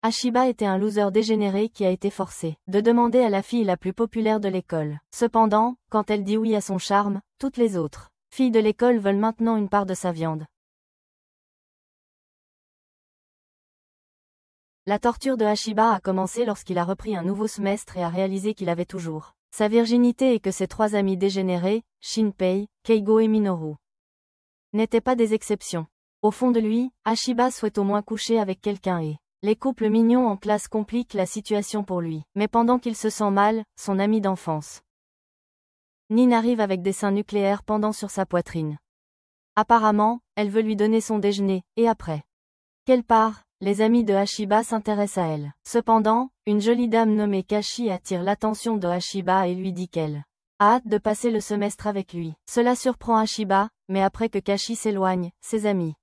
Ashiba était un loser dégénéré qui a été forcé de demander à la fille la plus populaire de l'école. Cependant, quand elle dit oui à son charme, toutes les autres filles de l'école veulent maintenant une part de sa viande. La torture de Ashiba a commencé lorsqu'il a repris un nouveau semestre et a réalisé qu'il avait toujours sa virginité et que ses 3 amis dégénérés, Shinpei, Keigo et Minoru, n'étaient pas des exceptions. Au fond de lui, Ashiba souhaite au moins coucher avec quelqu'un et les couples mignons en classe compliquent la situation pour lui. Mais pendant qu'il se sent mal, son ami d'enfance Nin arrive avec des seins nucléaires pendant sur sa poitrine. Apparemment, elle veut lui donner son déjeuner, et après qu'elle part, les amis de Ashiba s'intéressent à elle. Cependant, une jolie dame nommée Kashi attire l'attention de Ashiba et lui dit qu'elle a hâte de passer le semestre avec lui. Cela surprend Ashiba, mais après que Kashi s'éloigne, ses amis,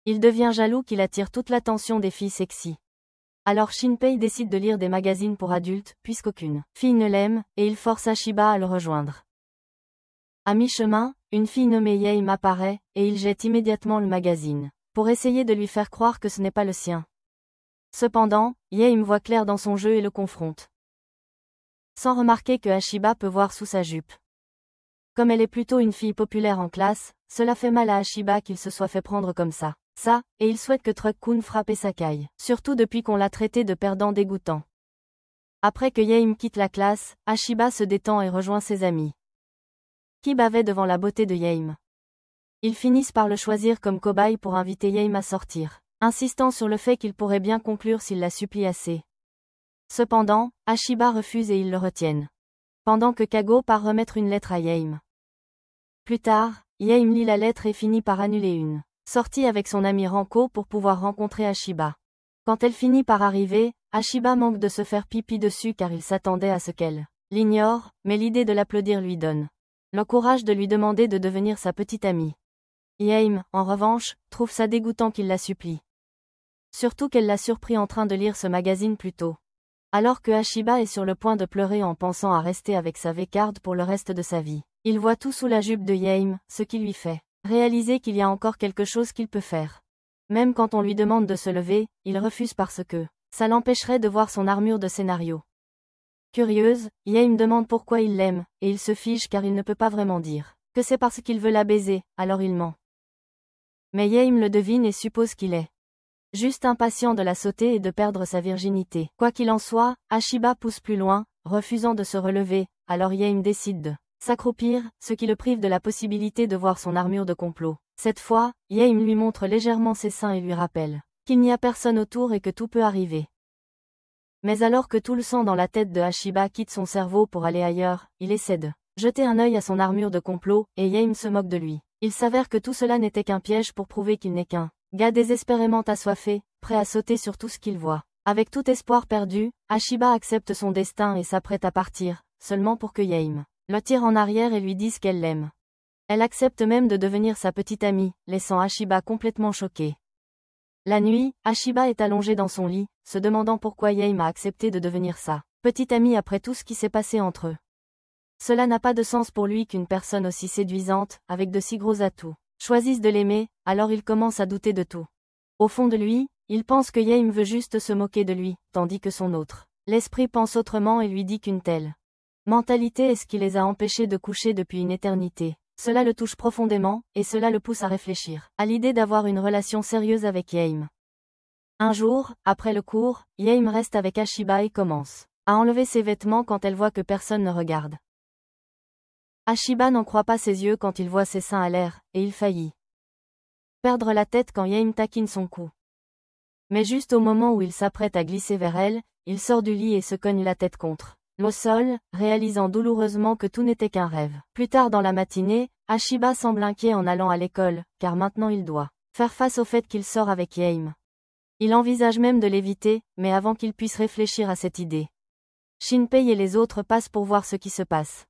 il devient jaloux qu'il attire toute l'attention des filles sexy. Alors Shinpei décide de lire des magazines pour adultes, puisqu'aucune fille ne l'aime, et il force Ashiba à le rejoindre. À mi-chemin, une fille nommée Yeim apparaît, et il jette immédiatement le magazine, pour essayer de lui faire croire que ce n'est pas le sien. Cependant, Yeim voit clair dans son jeu et le confronte, sans remarquer que Ashiba peut voir sous sa jupe. Comme elle est plutôt une fille populaire en classe, cela fait mal à Ashiba qu'il se soit fait prendre comme ça, et il souhaite que Truck-kun frappe Sakai, surtout depuis qu'on l'a traité de perdant dégoûtant. Après que Yeim quitte la classe, Ashiba se détend et rejoint ses amis, qui bavaient devant la beauté de Yeim. Ils finissent par le choisir comme cobaye pour inviter Yeim à sortir, insistant sur le fait qu'il pourrait bien conclure s'il la supplie assez. Cependant, Ashiba refuse et ils le retiennent, pendant que Kago part remettre une lettre à Yeim. Plus tard, Yeim lit la lettre et finit par annuler une sortie avec son ami Ranko pour pouvoir rencontrer Ashiba. Quand elle finit par arriver, Ashiba manque de se faire pipi dessus car il s'attendait à ce qu'elle l'ignore, mais l'idée de l'applaudir lui donne le courage de lui demander de devenir sa petite amie. Yeim, en revanche, trouve ça dégoûtant qu'il la supplie. Surtout qu'elle l'a surpris en train de lire ce magazine plus tôt. Alors que Ashiba est sur le point de pleurer en pensant à rester avec sa vécarde pour le reste de sa vie, il voit tout sous la jupe de Yeim, ce qui lui fait réaliser qu'il y a encore quelque chose qu'il peut faire. Même quand on lui demande de se lever, il refuse parce que ça l'empêcherait de voir son armure de scénario. Curieuse, Yeim demande pourquoi il l'aime, et il se fige car il ne peut pas vraiment dire que c'est parce qu'il veut la baiser, alors il ment. Mais Yeim le devine et suppose qu'il est juste impatient de la sauter et de perdre sa virginité. Quoi qu'il en soit, Ashiba pousse plus loin, refusant de se relever, alors Yeim décide de s'accroupir, ce qui le prive de la possibilité de voir son armure de complot. Cette fois, Yeim lui montre légèrement ses seins et lui rappelle qu'il n'y a personne autour et que tout peut arriver. Mais alors que tout le sang dans la tête de Ashiba quitte son cerveau pour aller ailleurs, il essaie de jeter un œil à son armure de complot, et Yeim se moque de lui. Il s'avère que tout cela n'était qu'un piège pour prouver qu'il n'est qu'un gars désespérément assoiffé, prêt à sauter sur tout ce qu'il voit. Avec tout espoir perdu, Ashiba accepte son destin et s'apprête à partir, seulement pour que Yeim le tire en arrière et lui dise qu'elle l'aime. Elle accepte même de devenir sa petite amie, laissant Ashiba complètement choqué. La nuit, Ashiba est allongée dans son lit, se demandant pourquoi Yeim a accepté de devenir sa petite amie après tout ce qui s'est passé entre eux. Cela n'a pas de sens pour lui qu'une personne aussi séduisante, avec de si gros atouts, choisisse de l'aimer, alors il commence à douter de tout. Au fond de lui, il pense que Yeim veut juste se moquer de lui, tandis que son autre l'esprit pense autrement et lui dit qu'une telle mentalité est ce qui les a empêchés de coucher depuis une éternité. Cela le touche profondément, et cela le pousse à réfléchir à l'idée d'avoir une relation sérieuse avec Yeim. Un jour, après le cours, Yeim reste avec Ashiba et commence à enlever ses vêtements quand elle voit que personne ne regarde. Ashiba n'en croit pas ses yeux quand il voit ses seins à l'air, et il faillit perdre la tête quand Yeim taquine son cou. Mais juste au moment où il s'apprête à glisser vers elle, il sort du lit et se cogne la tête contre le sol, réalisant douloureusement que tout n'était qu'un rêve. Plus tard dans la matinée, Ashiba semble inquiet en allant à l'école, car maintenant il doit faire face au fait qu'il sort avec Yeim. Il envisage même de l'éviter, mais avant qu'il puisse réfléchir à cette idée, Shinpei et les autres passent pour voir ce qui se passe.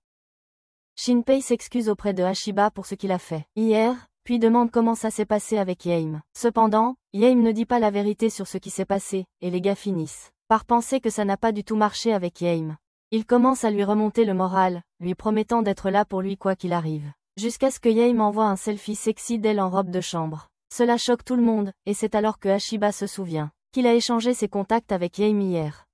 Shinpei s'excuse auprès de Ashiba pour ce qu'il a fait hier, puis demande comment ça s'est passé avec Yeim. Cependant, Yeim ne dit pas la vérité sur ce qui s'est passé, et les gars finissent par penser que ça n'a pas du tout marché avec Yeim. Il commence à lui remonter le moral, lui promettant d'être là pour lui quoi qu'il arrive. Jusqu'à ce que Yeim envoie un selfie sexy d'elle en robe de chambre. Cela choque tout le monde, et c'est alors que Ashiba se souvient qu'il a échangé ses contacts avec Yaim hier.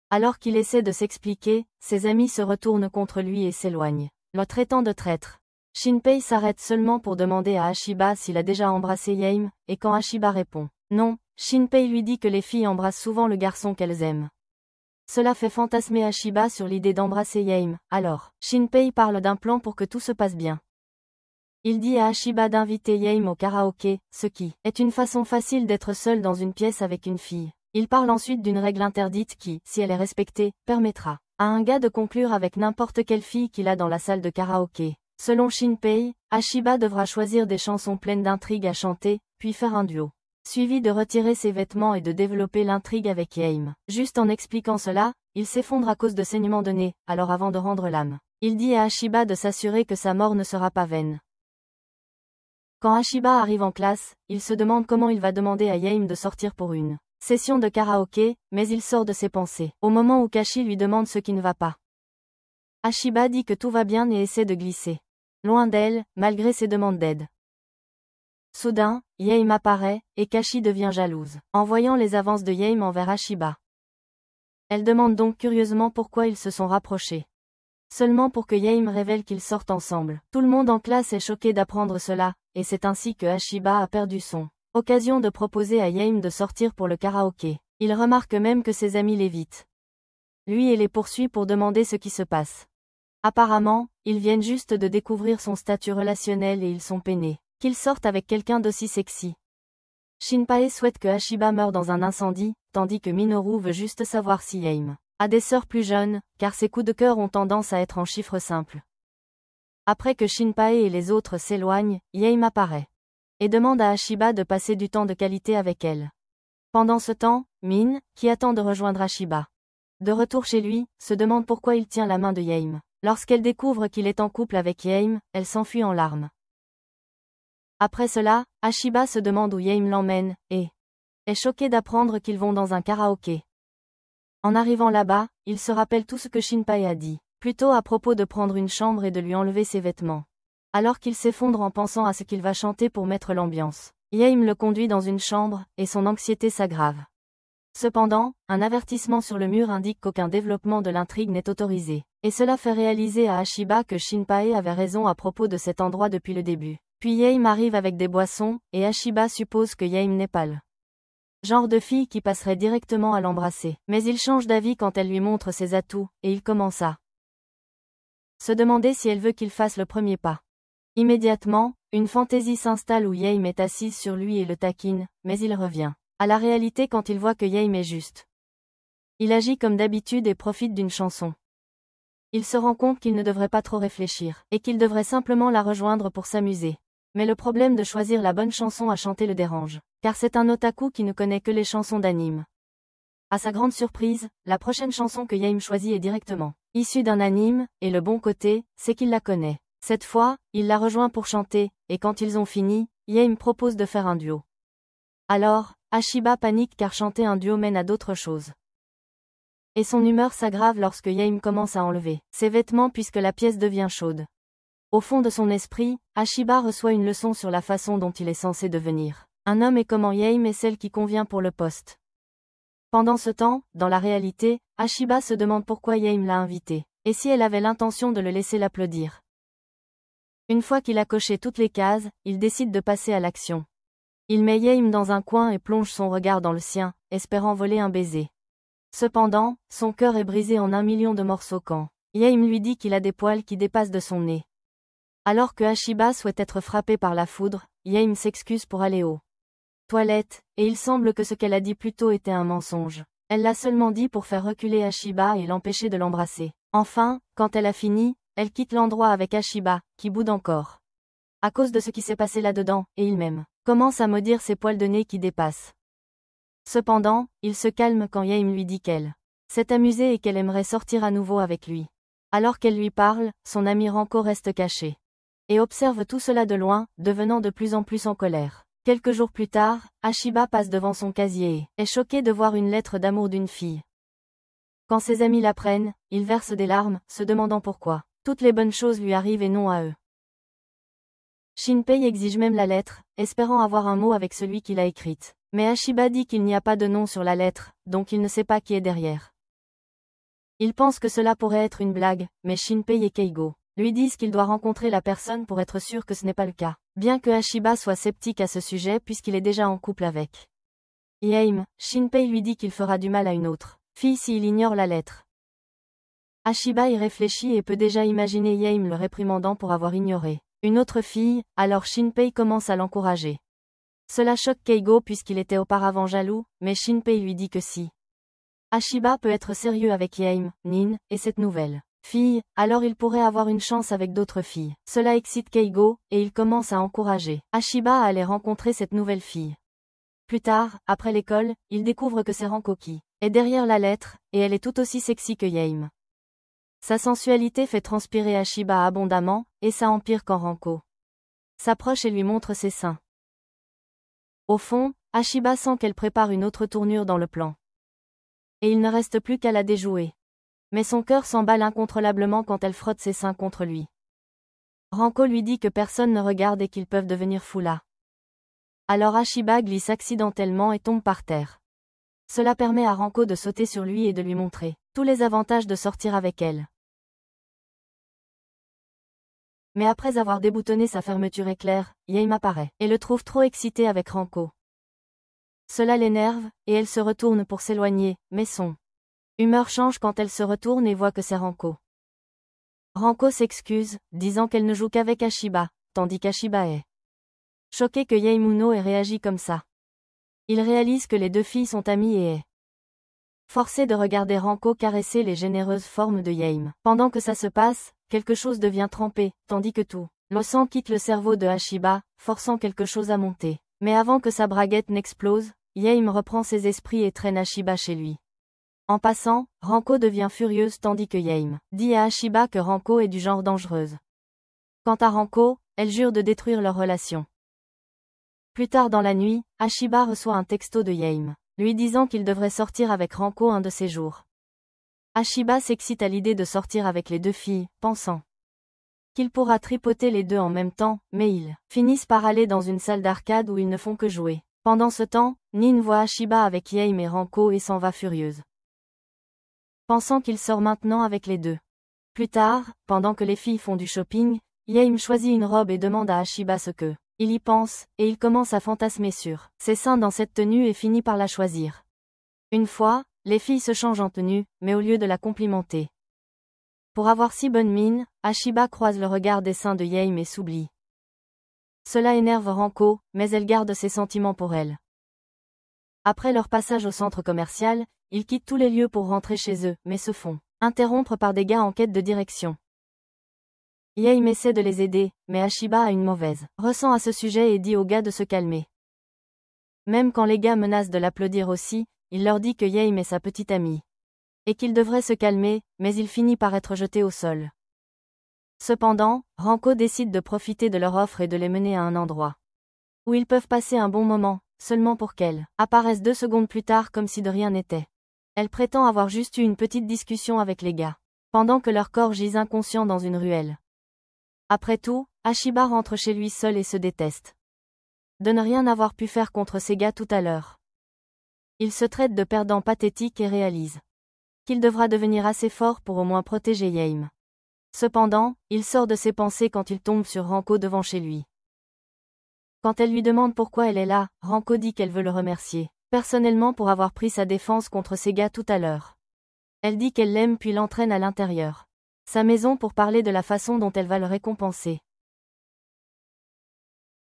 Alors qu'il essaie de s'expliquer, ses amis se retournent contre lui et s'éloignent, le traitant de traître. Shinpei s'arrête seulement pour demander à Ashiba s'il a déjà embrassé Yaim, et quand Ashiba répond non, Shinpei lui dit que les filles embrassent souvent le garçon qu'elles aiment. Cela fait fantasmer Ashiba sur l'idée d'embrasser Yaim, alors, Shinpei parle d'un plan pour que tout se passe bien. Il dit à Ashiba d'inviter Yaim au karaoké, ce qui est une façon facile d'être seul dans une pièce avec une fille. Il parle ensuite d'une règle interdite qui, si elle est respectée, permettra à un gars de conclure avec n'importe quelle fille qu'il a dans la salle de karaoké. Selon Shinpei, Ashiba devra choisir des chansons pleines d'intrigue à chanter, puis faire un duo. Suivi de retirer ses vêtements et de développer l'intrigue avec Yaim. Juste en expliquant cela, il s'effondre à cause de saignements de nez, alors avant de rendre l'âme, il dit à Ashiba de s'assurer que sa mort ne sera pas vaine. Quand Ashiba arrive en classe, il se demande comment il va demander à Yaim de sortir pour une session de karaoké, mais il sort de ses pensées, au moment où Kashi lui demande ce qui ne va pas. Ashiba dit que tout va bien et essaie de glisser loin d'elle, malgré ses demandes d'aide. Soudain, Yaim apparaît, et Kashi devient jalouse, en voyant les avances de Yaim envers Ashiba. Elle demande donc curieusement pourquoi ils se sont rapprochés. Seulement pour que Yaim révèle qu'ils sortent ensemble. Tout le monde en classe est choqué d'apprendre cela, et c'est ainsi que Ashiba a perdu son occasion de proposer à Yaim de sortir pour le karaoké. Il remarque même que ses amis l'évitent. Lui et les poursuit pour demander ce qui se passe. Apparemment, ils viennent juste de découvrir son statut relationnel et ils sont peinés qu'ils sortent avec quelqu'un d'aussi sexy. Shinpei souhaite que Ashiba meure dans un incendie, tandis que Minoru veut juste savoir si Yaim a des sœurs plus jeunes, car ses coups de cœur ont tendance à être en chiffres simples. Après que Shinpei et les autres s'éloignent, Yaim apparaît et demande à Ashiba de passer du temps de qualité avec elle. Pendant ce temps, Min, qui attend de rejoindre Ashiba, de retour chez lui, se demande pourquoi il tient la main de Yaim. Lorsqu'elle découvre qu'il est en couple avec Yaim, elle s'enfuit en larmes. Après cela, Ashiba se demande où Yaim l'emmène, et est choquée d'apprendre qu'ils vont dans un karaoké. En arrivant là-bas, il se rappelle tout ce que Shinpei a dit, plutôt à propos de prendre une chambre et de lui enlever ses vêtements. Alors qu'il s'effondre en pensant à ce qu'il va chanter pour mettre l'ambiance, Yaim le conduit dans une chambre, et son anxiété s'aggrave. Cependant, un avertissement sur le mur indique qu'aucun développement de l'intrigue n'est autorisé, et cela fait réaliser à Ashiba que Shinpei avait raison à propos de cet endroit depuis le début. Puis Yaim arrive avec des boissons, et Ashiba suppose que Yaim n'est pas le genre de fille qui passerait directement à l'embrasser. Mais il change d'avis quand elle lui montre ses atouts, et il commence à se demander si elle veut qu'il fasse le premier pas. Immédiatement, une fantaisie s'installe où Yaim est assise sur lui et le taquine, mais il revient à la réalité quand il voit que Yaim est juste. Il agit comme d'habitude et profite d'une chanson. Il se rend compte qu'il ne devrait pas trop réfléchir, et qu'il devrait simplement la rejoindre pour s'amuser. Mais le problème de choisir la bonne chanson à chanter le dérange, car c'est un otaku qui ne connaît que les chansons d'anime. À sa grande surprise, la prochaine chanson que Yaim choisit est directement issue d'un anime, et le bon côté, c'est qu'il la connaît. Cette fois, il la rejoint pour chanter, et quand ils ont fini, Yaim propose de faire un duo. Alors, Ashiba panique car chanter un duo mène à d'autres choses. Et son humeur s'aggrave lorsque Yaim commence à enlever ses vêtements puisque la pièce devient chaude. Au fond de son esprit, Ashiba reçoit une leçon sur la façon dont il est censé devenir un homme et comment Yaim est celle qui convient pour le poste. Pendant ce temps, dans la réalité, Ashiba se demande pourquoi Yaim l'a invité, et si elle avait l'intention de le laisser l'applaudir. Une fois qu'il a coché toutes les cases, il décide de passer à l'action. Il met Yaim dans un coin et plonge son regard dans le sien, espérant voler un baiser. Cependant, son cœur est brisé en 1 million de morceaux quand Yaim lui dit qu'il a des poils qui dépassent de son nez. Alors que Ashiba souhaite être frappé par la foudre, Yaim s'excuse pour aller aux toilettes, et il semble que ce qu'elle a dit plus tôt était un mensonge. Elle l'a seulement dit pour faire reculer Ashiba et l'empêcher de l'embrasser. Enfin, quand elle a fini, elle quitte l'endroit avec Ashiba, qui boude encore. À cause de ce qui s'est passé là-dedans, et il-même commence à maudire ses poils de nez qui dépassent. Cependant, il se calme quand Yaim lui dit qu'elle s'est amusée et qu'elle aimerait sortir à nouveau avec lui. Alors qu'elle lui parle, son ami Ranko reste caché et observe tout cela de loin, devenant de plus en plus en colère. Quelques jours plus tard, Ashiba passe devant son casier et est choqué de voir une lettre d'amour d'une fille. Quand ses amis l'apprennent, il verse des larmes, se demandant pourquoi toutes les bonnes choses lui arrivent et non à eux. Shinpei exige même la lettre, espérant avoir un mot avec celui qui l'a écrite. Mais Ashiba dit qu'il n'y a pas de nom sur la lettre, donc il ne sait pas qui est derrière. Il pense que cela pourrait être une blague, mais Shinpei et Keigo lui disent qu'il doit rencontrer la personne pour être sûr que ce n'est pas le cas. Bien que Ashiba soit sceptique à ce sujet puisqu'il est déjà en couple avec Yaim, Shinpei lui dit qu'il fera du mal à une autre fille s'il ignore la lettre. Ashiba y réfléchit et peut déjà imaginer Yaim le réprimandant pour avoir ignoré une autre fille, alors Shinpei commence à l'encourager. Cela choque Keigo puisqu'il était auparavant jaloux, mais Shinpei lui dit que si Ashiba peut être sérieux avec Yaim, Nin, et cette nouvelle fille, alors il pourrait avoir une chance avec d'autres filles. Cela excite Keigo, et il commence à encourager Ashiba à aller rencontrer cette nouvelle fille. Plus tard, après l'école, il découvre que c'est Ranko qui est derrière la lettre, et elle est tout aussi sexy que Yaim. Sa sensualité fait transpirer Ashiba abondamment, et ça empire quand Ranko s'approche et lui montre ses seins. Au fond, Ashiba sent qu'elle prépare une autre tournure dans le plan. Et il ne reste plus qu'à la déjouer. Mais son cœur s'emballe incontrôlablement quand elle frotte ses seins contre lui. Ranko lui dit que personne ne regarde et qu'ils peuvent devenir fous là. Alors Ashiba glisse accidentellement et tombe par terre. Cela permet à Ranko de sauter sur lui et de lui montrer tous les avantages de sortir avec elle. Mais après avoir déboutonné sa fermeture éclair, Yaim apparaît et le trouve trop excité avec Ranko. Cela l'énerve, et elle se retourne pour s'éloigner, mais son humeur change quand elle se retourne et voit que c'est Ranko. Ranko s'excuse, disant qu'elle ne joue qu'avec Ashiba, tandis qu'Ashiba est choqué que Yaimuno ait réagi comme ça. Il réalise que les deux filles sont amies et est forcé de regarder Ranko caresser les généreuses formes de Yaim. Pendant que ça se passe, quelque chose devient trempé, tandis que tout le sang quitte le cerveau de Ashiba, forçant quelque chose à monter. Mais avant que sa braguette n'explose, Yaim reprend ses esprits et traîne Ashiba chez lui. En passant, Ranko devient furieuse tandis que Yaim dit à Ashiba que Ranko est du genre dangereuse. Quant à Ranko, elle jure de détruire leur relation. Plus tard dans la nuit, Ashiba reçoit un texto de Yaim, lui disant qu'il devrait sortir avec Ranko un de ces jours. Ashiba s'excite à l'idée de sortir avec les deux filles, pensant qu'il pourra tripoter les deux en même temps, mais ils finissent par aller dans une salle d'arcade où ils ne font que jouer. Pendant ce temps, Nin voit Ashiba avec Yaim et Ranko et s'en va furieuse, pensant qu'il sort maintenant avec les deux. Plus tard, pendant que les filles font du shopping, Yaim choisit une robe et demande à Ashiba ce que il y pense, et il commence à fantasmer sur ses seins dans cette tenue et finit par la choisir. Une fois, les filles se changent en tenue, mais au lieu de la complimenter pour avoir si bonne mine, Ashiba croise le regard des seins de Yaim et s'oublie. Cela énerve Ranko, mais elle garde ses sentiments pour elle. Après leur passage au centre commercial, ils quittent tous les lieux pour rentrer chez eux, mais se font interrompre par des gars en quête de direction. Yaim essaie de les aider, mais Ashiba a une mauvaise ressent à ce sujet et dit aux gars de se calmer. Même quand les gars menacent de l'applaudir aussi, il leur dit que Yaim est sa petite amie. Et qu'il devrait se calmer, mais il finit par être jeté au sol. Cependant, Ranko décide de profiter de leur offre et de les mener à un endroit où ils peuvent passer un bon moment, seulement pour qu'elle apparaisse 2 secondes plus tard comme si de rien n'était. Elle prétend avoir juste eu une petite discussion avec les gars, pendant que leur corps gisent inconscients dans une ruelle. Après tout, Ashiba rentre chez lui seul et se déteste de ne rien avoir pu faire contre ces gars tout à l'heure. Il se traite de perdant pathétique et réalise qu'il devra devenir assez fort pour au moins protéger Yaim. Cependant, il sort de ses pensées quand il tombe sur Ranko devant chez lui. Quand elle lui demande pourquoi elle est là, Ranko dit qu'elle veut le remercier personnellement pour avoir pris sa défense contre ces gars tout à l'heure. Elle dit qu'elle l'aime puis l'entraîne à l'intérieur sa maison pour parler de la façon dont elle va le récompenser.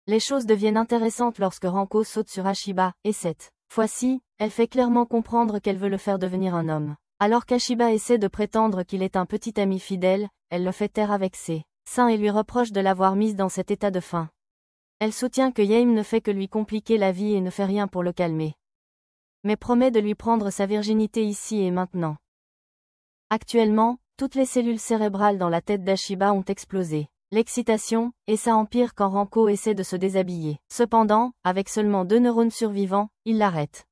Les choses deviennent intéressantes lorsque Ranko saute sur Ashiba, et cette fois-ci, elle fait clairement comprendre qu'elle veut le faire devenir un homme. Alors qu'Ashiba essaie de prétendre qu'il est un petit ami fidèle, elle le fait taire avec ses seins et lui reproche de l'avoir mise dans cet état de faim. Elle soutient que Yaim ne fait que lui compliquer la vie et ne fait rien pour le calmer, mais promet de lui prendre sa virginité ici et maintenant. Actuellement, toutes les cellules cérébrales dans la tête d'Ashiba ont explosé. L'excitation, et ça empire quand Ranko essaie de se déshabiller. Cependant, avec seulement 2 neurones survivants, il l'arrête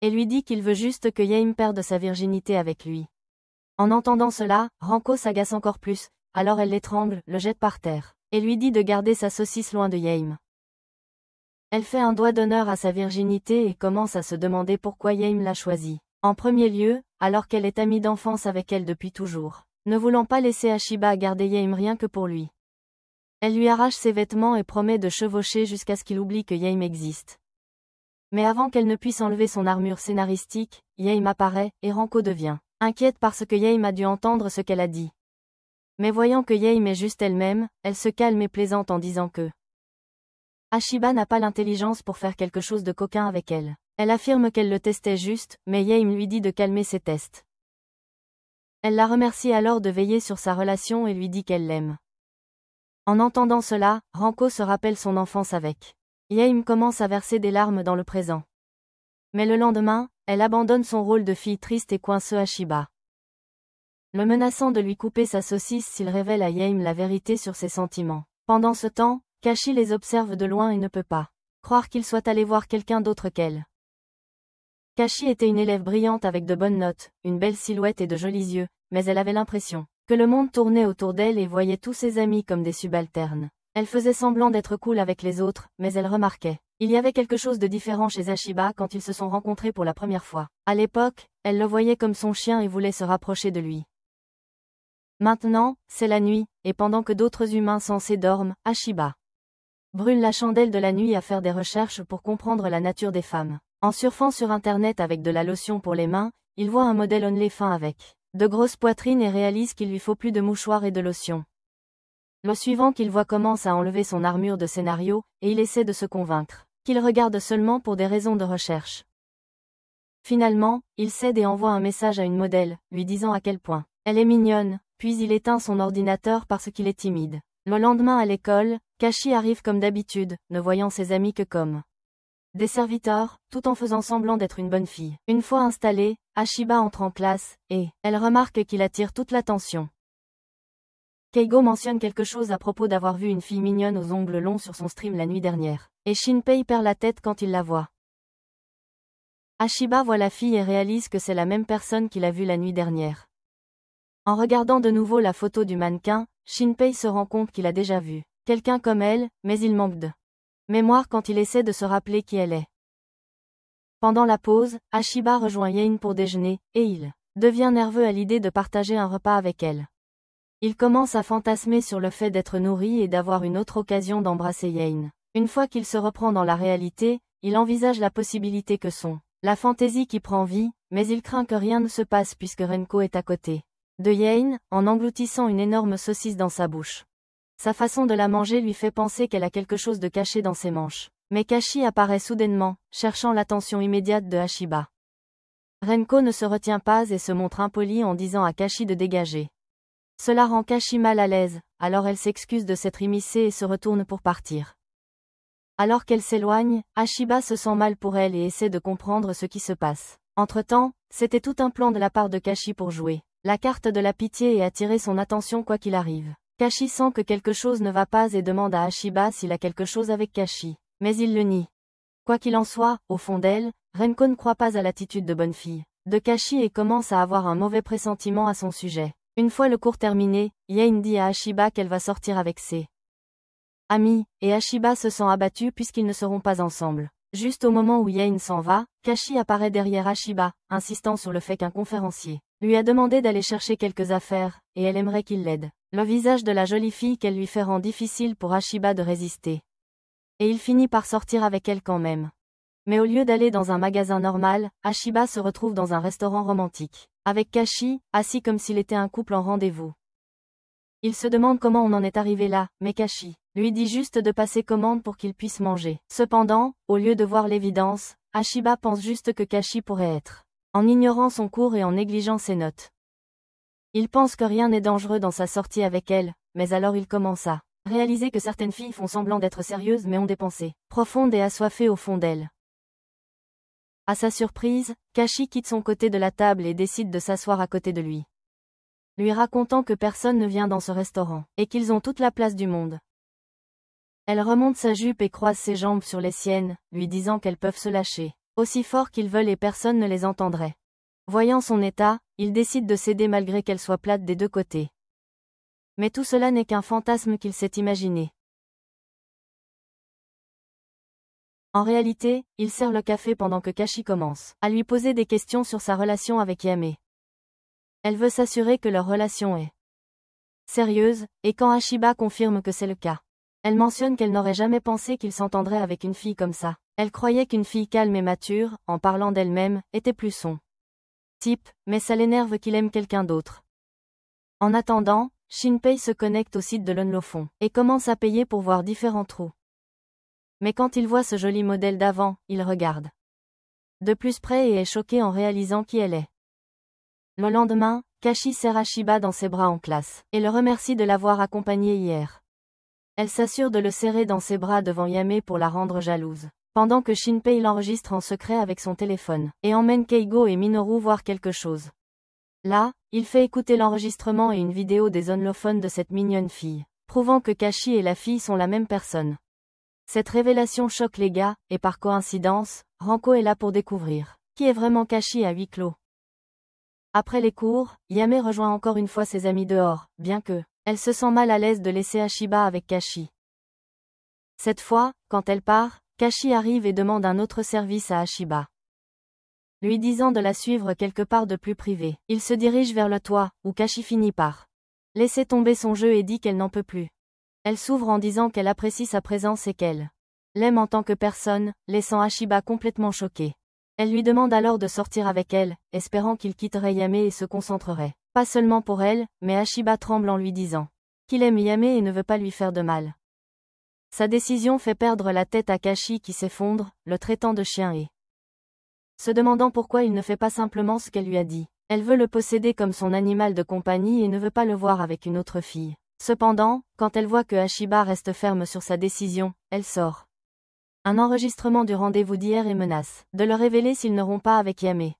et lui dit qu'il veut juste que Yaim perde sa virginité avec lui. En entendant cela, Ranko s'agace encore plus, alors elle l'étrangle, le jette par terre, et lui dit de garder sa saucisse loin de Yaim. Elle fait un doigt d'honneur à sa virginité et commence à se demander pourquoi Yaim l'a choisie. En premier lieu, alors qu'elle est amie d'enfance avec elle depuis toujours, ne voulant pas laisser Ashiba garder Yaim rien que pour lui. Elle lui arrache ses vêtements et promet de chevaucher jusqu'à ce qu'il oublie que Yaim existe. Mais avant qu'elle ne puisse enlever son armure scénaristique, Yaim apparaît, et Ranko devient inquiète parce que Yaim a dû entendre ce qu'elle a dit. Mais voyant que Yaim est juste elle-même, elle se calme et plaisante en disant que Ashiba n'a pas l'intelligence pour faire quelque chose de coquin avec elle. Elle affirme qu'elle le testait juste, mais Yaim lui dit de calmer ses tests. Elle la remercie alors de veiller sur sa relation et lui dit qu'elle l'aime. En entendant cela, Ranko se rappelle son enfance avec Yaim commence à verser des larmes dans le présent. Mais le lendemain, elle abandonne son rôle de fille triste et coince Ashiba, le menaçant de lui couper sa saucisse s'il révèle à Yaim la vérité sur ses sentiments. Pendant ce temps, Kashi les observe de loin et ne peut pas croire qu'il soit allé voir quelqu'un d'autre qu'elle. Kashi était une élève brillante avec de bonnes notes, une belle silhouette et de jolis yeux, mais elle avait l'impression que le monde tournait autour d'elle et voyait tous ses amis comme des subalternes. Elle faisait semblant d'être cool avec les autres, mais elle remarquait il y avait quelque chose de différent chez Ashiba quand ils se sont rencontrés pour la première fois. À l'époque, elle le voyait comme son chien et voulait se rapprocher de lui. Maintenant, c'est la nuit, et pendant que d'autres humains sensés dorment, Ashiba brûle la chandelle de la nuit à faire des recherches pour comprendre la nature des femmes. En surfant sur internet avec de la lotion pour les mains, il voit un modèle only fin avec de grosses poitrines et réalise qu'il lui faut plus de mouchoirs et de lotion. Le suivant qu'il voit commence à enlever son armure de scénario, et il essaie de se convaincre qu'il regarde seulement pour des raisons de recherche. Finalement, il cède et envoie un message à une modèle, lui disant à quel point elle est mignonne, puis il éteint son ordinateur parce qu'il est timide. Le lendemain à l'école, Kashi arrive comme d'habitude, ne voyant ses amis que comme des serviteurs, tout en faisant semblant d'être une bonne fille. Une fois installée, Ashiba entre en classe, et elle remarque qu'il attire toute l'attention. Keigo mentionne quelque chose à propos d'avoir vu une fille mignonne aux ongles longs sur son stream la nuit dernière, et Shinpei perd la tête quand il la voit. Ashiba voit la fille et réalise que c'est la même personne qu'il a vue la nuit dernière. En regardant de nouveau la photo du mannequin, Shinpei se rend compte qu'il a déjà vu quelqu'un comme elle, mais il manque de mémoire quand il essaie de se rappeler qui elle est. Pendant la pause, Ashiba rejoint Yain pour déjeuner, et il devient nerveux à l'idée de partager un repas avec elle. Il commence à fantasmer sur le fait d'être nourri et d'avoir une autre occasion d'embrasser Yain. Une fois qu'il se reprend dans la réalité, il envisage la possibilité que la fantaisie qui prend vie, mais il craint que rien ne se passe puisque Renko est à côté de Yain, en engloutissant une énorme saucisse dans sa bouche. Sa façon de la manger lui fait penser qu'elle a quelque chose de caché dans ses manches. Mais Kashi apparaît soudainement, cherchant l'attention immédiate de Ashiba. Renko ne se retient pas et se montre impoli en disant à Kashi de dégager. Cela rend Kashi mal à l'aise, alors elle s'excuse de s'être immiscée et se retourne pour partir. Alors qu'elle s'éloigne, Ashiba se sent mal pour elle et essaie de comprendre ce qui se passe. Entre-temps, c'était tout un plan de la part de Kashi pour jouer la carte de la pitié et attirer son attention quoi qu'il arrive. Kashi sent que quelque chose ne va pas et demande à Ashiba s'il a quelque chose avec Kashi. Mais il le nie. Quoi qu'il en soit, au fond d'elle, Renko ne croit pas à l'attitude de bonne fille de Kashi et commence à avoir un mauvais pressentiment à son sujet. Une fois le cours terminé, Yain dit à Ashiba qu'elle va sortir avec ses amis, et Ashiba se sent abattu puisqu'ils ne seront pas ensemble. Juste au moment où Yain s'en va, Kashi apparaît derrière Ashiba, insistant sur le fait qu'un conférencier lui a demandé d'aller chercher quelques affaires, et elle aimerait qu'il l'aide. Le visage de la jolie fille qu'elle lui fait rend difficile pour Ashiba de résister. Et il finit par sortir avec elle quand même. Mais au lieu d'aller dans un magasin normal, Ashiba se retrouve dans un restaurant romantique, avec Kashi, assis comme s'il était un couple en rendez-vous. Il se demande comment on en est arrivé là, mais Kashi lui dit juste de passer commande pour qu'il puisse manger. Cependant, au lieu de voir l'évidence, Ashiba pense juste que Kashi pourrait être en ignorant son cours et en négligeant ses notes. Il pense que rien n'est dangereux dans sa sortie avec elle, mais alors il commence à réaliser que certaines filles font semblant d'être sérieuses mais ont des pensées profondes et assoiffées au fond d'elles. À sa surprise, Kashi quitte son côté de la table et décide de s'asseoir à côté de lui, racontant que personne ne vient dans ce restaurant, et qu'ils ont toute la place du monde. Elle remonte sa jupe et croise ses jambes sur les siennes, lui disant qu'elles peuvent se lâcher aussi fort qu'ils veulent et personne ne les entendrait. Voyant son état, il décide de céder malgré qu'elle soit plate des deux côtés. Mais tout cela n'est qu'un fantasme qu'il s'est imaginé. En réalité, il sert le café pendant que Kashi commence à lui poser des questions sur sa relation avec Yame. Elle veut s'assurer que leur relation est sérieuse, et quand Ashiba confirme que c'est le cas, elle mentionne qu'elle n'aurait jamais pensé qu'il s'entendrait avec une fille comme ça. Elle croyait qu'une fille calme et mature, en parlant d'elle-même, était plus son type, mais ça l'énerve qu'il aime quelqu'un d'autre. En attendant, Shinpei se connecte au site de l'Unlofon et commence à payer pour voir différents trous. Mais quand il voit ce joli modèle d'avant, il regarde de plus près et est choqué en réalisant qui elle est. Le lendemain, Kashi serre Ashiba dans ses bras en classe et le remercie de l'avoir accompagné hier. Elle s'assure de le serrer dans ses bras devant Yame pour la rendre jalouse, pendant que Shinpei l'enregistre en secret avec son téléphone et emmène Keigo et Minoru voir quelque chose. Là, il fait écouter l'enregistrement et une vidéo des onlophones de cette mignonne fille, prouvant que Kashi et la fille sont la même personne. Cette révélation choque les gars, et par coïncidence, Ranko est là pour découvrir qui est vraiment Kashi à huis clos. Après les cours, Yame rejoint encore une fois ses amis dehors, bien que elle se sent mal à l'aise de laisser Ashiba avec Kashi. Cette fois, quand elle part, Kashi arrive et demande un autre service à Ashiba. Lui disant de la suivre quelque part de plus privé, il se dirige vers le toit, où Kashi finit par laisser tomber son jeu et dit qu'elle n'en peut plus. Elle s'ouvre en disant qu'elle apprécie sa présence et qu'elle l'aime en tant que personne, laissant Ashiba complètement choqué. Elle lui demande alors de sortir avec elle, espérant qu'il quitterait Yame et se concentrerait, pas seulement pour elle, mais Ashiba tremble en lui disant qu'il aime Yame et ne veut pas lui faire de mal. Sa décision fait perdre la tête à Kashi qui s'effondre, le traitant de chien et se demandant pourquoi il ne fait pas simplement ce qu'elle lui a dit. Elle veut le posséder comme son animal de compagnie et ne veut pas le voir avec une autre fille. Cependant, quand elle voit que Ashiba reste ferme sur sa décision, elle sort un enregistrement du rendez-vous d'hier et menace de le révéler s'il ne rompt pas avec Yame.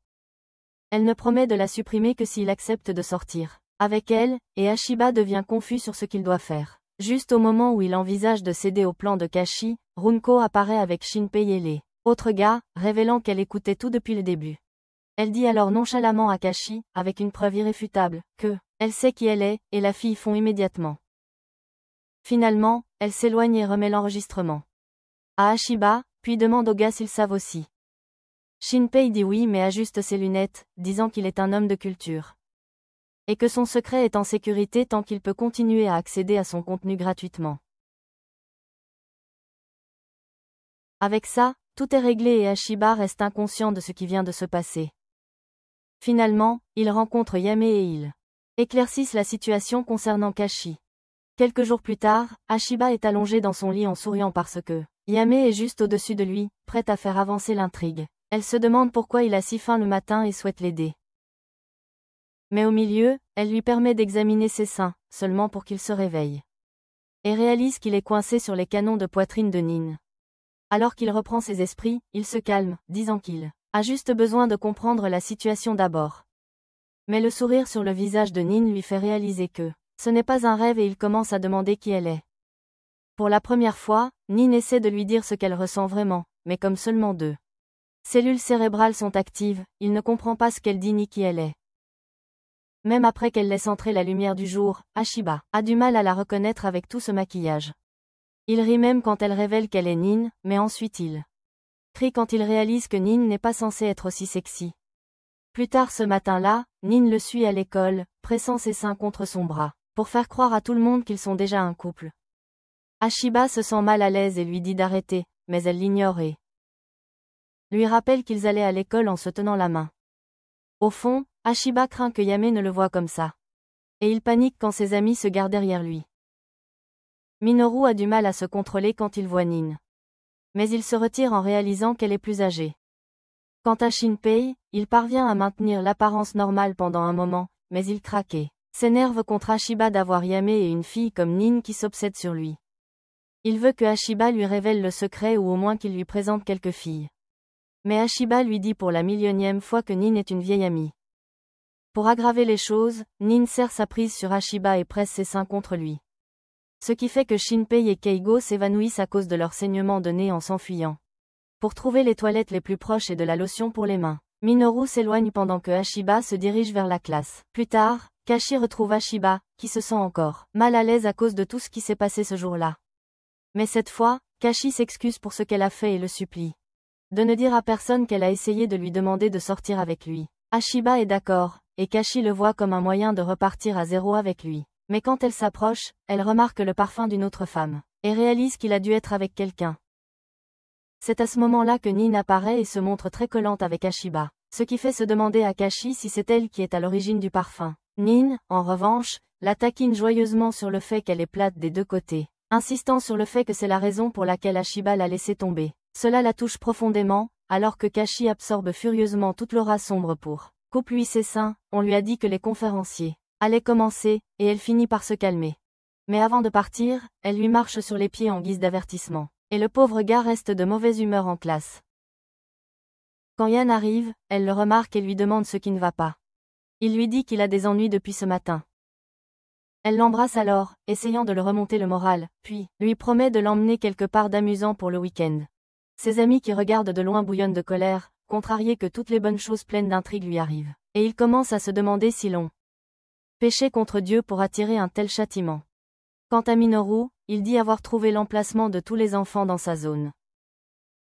Elle ne promet de la supprimer que s'il accepte de sortir avec elle, et Ashiba devient confus sur ce qu'il doit faire. Juste au moment où il envisage de céder au plan de Kashi, Runko apparaît avec Shinpei et les autres gars, révélant qu'elle écoutait tout depuis le début. Elle dit alors nonchalamment à Kashi, avec une preuve irréfutable, que elle sait qui elle est, et la fille fond immédiatement. Finalement, elle s'éloigne et remet l'enregistrement à Ashiba, puis demande aux gars s'ils savent aussi. Shinpei dit oui mais ajuste ses lunettes, disant qu'il est un homme de culture. Et que son secret est en sécurité tant qu'il peut continuer à accéder à son contenu gratuitement. Avec ça, tout est réglé et Ashiba reste inconscient de ce qui vient de se passer. Finalement, il rencontre Yame et ils éclaircissent la situation concernant Kashi. Quelques jours plus tard, Ashiba est allongé dans son lit en souriant parce que Yame est juste au-dessus de lui, prête à faire avancer l'intrigue. Elle se demande pourquoi il a si faim le matin et souhaite l'aider. Mais au milieu, elle lui permet d'examiner ses seins, seulement pour qu'il se réveille. Et réalise qu'il est coincé sur les canons de poitrine de Nin. Alors qu'il reprend ses esprits, il se calme, disant qu'il a juste besoin de comprendre la situation d'abord. Mais le sourire sur le visage de Nin lui fait réaliser que ce n'est pas un rêve et il commence à demander qui elle est. Pour la première fois, Nin essaie de lui dire ce qu'elle ressent vraiment, mais comme seulement deux cellules cérébrales sont actives, il ne comprend pas ce qu'elle dit ni qui elle est. Même après qu'elle laisse entrer la lumière du jour, Ashiba a du mal à la reconnaître avec tout ce maquillage. Il rit même quand elle révèle qu'elle est Nin, mais ensuite il crie quand il réalise que Nin n'est pas censée être aussi sexy. Plus tard ce matin-là, Nin le suit à l'école, pressant ses seins contre son bras, pour faire croire à tout le monde qu'ils sont déjà un couple. Ashiba se sent mal à l'aise et lui dit d'arrêter, mais elle l'ignore et lui rappelle qu'ils allaient à l'école en se tenant la main. Au fond, Ashiba craint que Yame ne le voie comme ça. Et il panique quand ses amis se garent derrière lui. Minoru a du mal à se contrôler quand il voit Nin. Mais il se retire en réalisant qu'elle est plus âgée. Quant à Shinpei, il parvient à maintenir l'apparence normale pendant un moment, mais il craque et s'énerve contre Ashiba d'avoir Yame et une fille comme Nin qui s'obsède sur lui. Il veut que Ashiba lui révèle le secret ou au moins qu'il lui présente quelques filles. Mais Ashiba lui dit pour la millionième fois que Nin est une vieille amie. Pour aggraver les choses, Nin serre sa prise sur Ashiba et presse ses seins contre lui. Ce qui fait que Shinpei et Keigo s'évanouissent à cause de leur saignement de nez en s'enfuyant. Pour trouver les toilettes les plus proches et de la lotion pour les mains, Minoru s'éloigne pendant que Ashiba se dirige vers la classe. Plus tard, Kashi retrouve Ashiba, qui se sent encore mal à l'aise à cause de tout ce qui s'est passé ce jour-là. Mais cette fois, Kashi s'excuse pour ce qu'elle a fait et le supplie de ne dire à personne qu'elle a essayé de lui demander de sortir avec lui. Ashiba est d'accord, et Kashi le voit comme un moyen de repartir à zéro avec lui. Mais quand elle s'approche, elle remarque le parfum d'une autre femme, et réalise qu'il a dû être avec quelqu'un. C'est à ce moment-là que Nin apparaît et se montre très collante avec Ashiba, ce qui fait se demander à Kashi si c'est elle qui est à l'origine du parfum. Nin, en revanche, la taquine joyeusement sur le fait qu'elle est plate des deux côtés, insistant sur le fait que c'est la raison pour laquelle Ashiba l'a laissé tomber. Cela la touche profondément, alors que Kashi absorbe furieusement toute l'aura sombre pour coupe-lui ses seins. On lui a dit que les conférenciers allaient commencer, et elle finit par se calmer. Mais avant de partir, elle lui marche sur les pieds en guise d'avertissement, et le pauvre gars reste de mauvaise humeur en classe. Quand Yan arrive, elle le remarque et lui demande ce qui ne va pas. Il lui dit qu'il a des ennuis depuis ce matin. Elle l'embrasse alors, essayant de le remonter le moral, puis lui promet de l'emmener quelque part d'amusant pour le week-end. Ses amis qui regardent de loin bouillonnent de colère, contrariés que toutes les bonnes choses pleines d'intrigue lui arrivent, et il commence à se demander si l'on péchait contre Dieu pour attirer un tel châtiment. Quant à Minoru, il dit avoir trouvé l'emplacement de tous les enfants dans sa zone.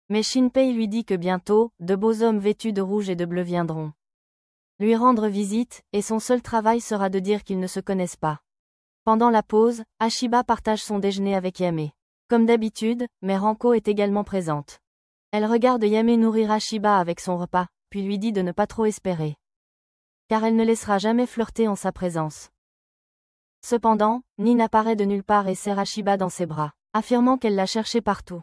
Mais Shinpei lui dit que bientôt, de beaux hommes vêtus de rouge et de bleu viendront lui rendre visite, et son seul travail sera de dire qu'ils ne se connaissent pas. Pendant la pause, Ashiba partage son déjeuner avec Yame. Comme d'habitude, mais Ranko est également présente. Elle regarde Yame nourrir Ashiba avec son repas, puis lui dit de ne pas trop espérer. Car elle ne laissera jamais flirter en sa présence. Cependant, Nin apparaît de nulle part et serre Ashiba dans ses bras, affirmant qu'elle l'a cherché partout.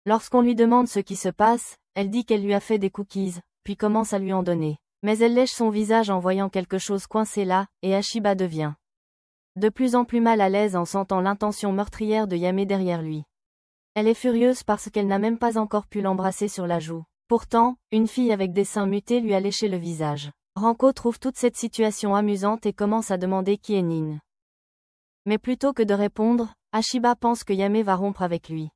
Lorsqu'on lui demande ce qui se passe, elle dit qu'elle lui a fait des cookies, puis commence à lui en donner. Mais elle lèche son visage en voyant quelque chose coincé là, et Ashiba devient de plus en plus mal à l'aise en sentant l'intention meurtrière de Yame derrière lui. Elle est furieuse parce qu'elle n'a même pas encore pu l'embrasser sur la joue. Pourtant, une fille avec des seins mutés lui a léché le visage. Ranko trouve toute cette situation amusante et commence à demander qui est Nin. Mais plutôt que de répondre, Ashiba pense que Yame va rompre avec lui.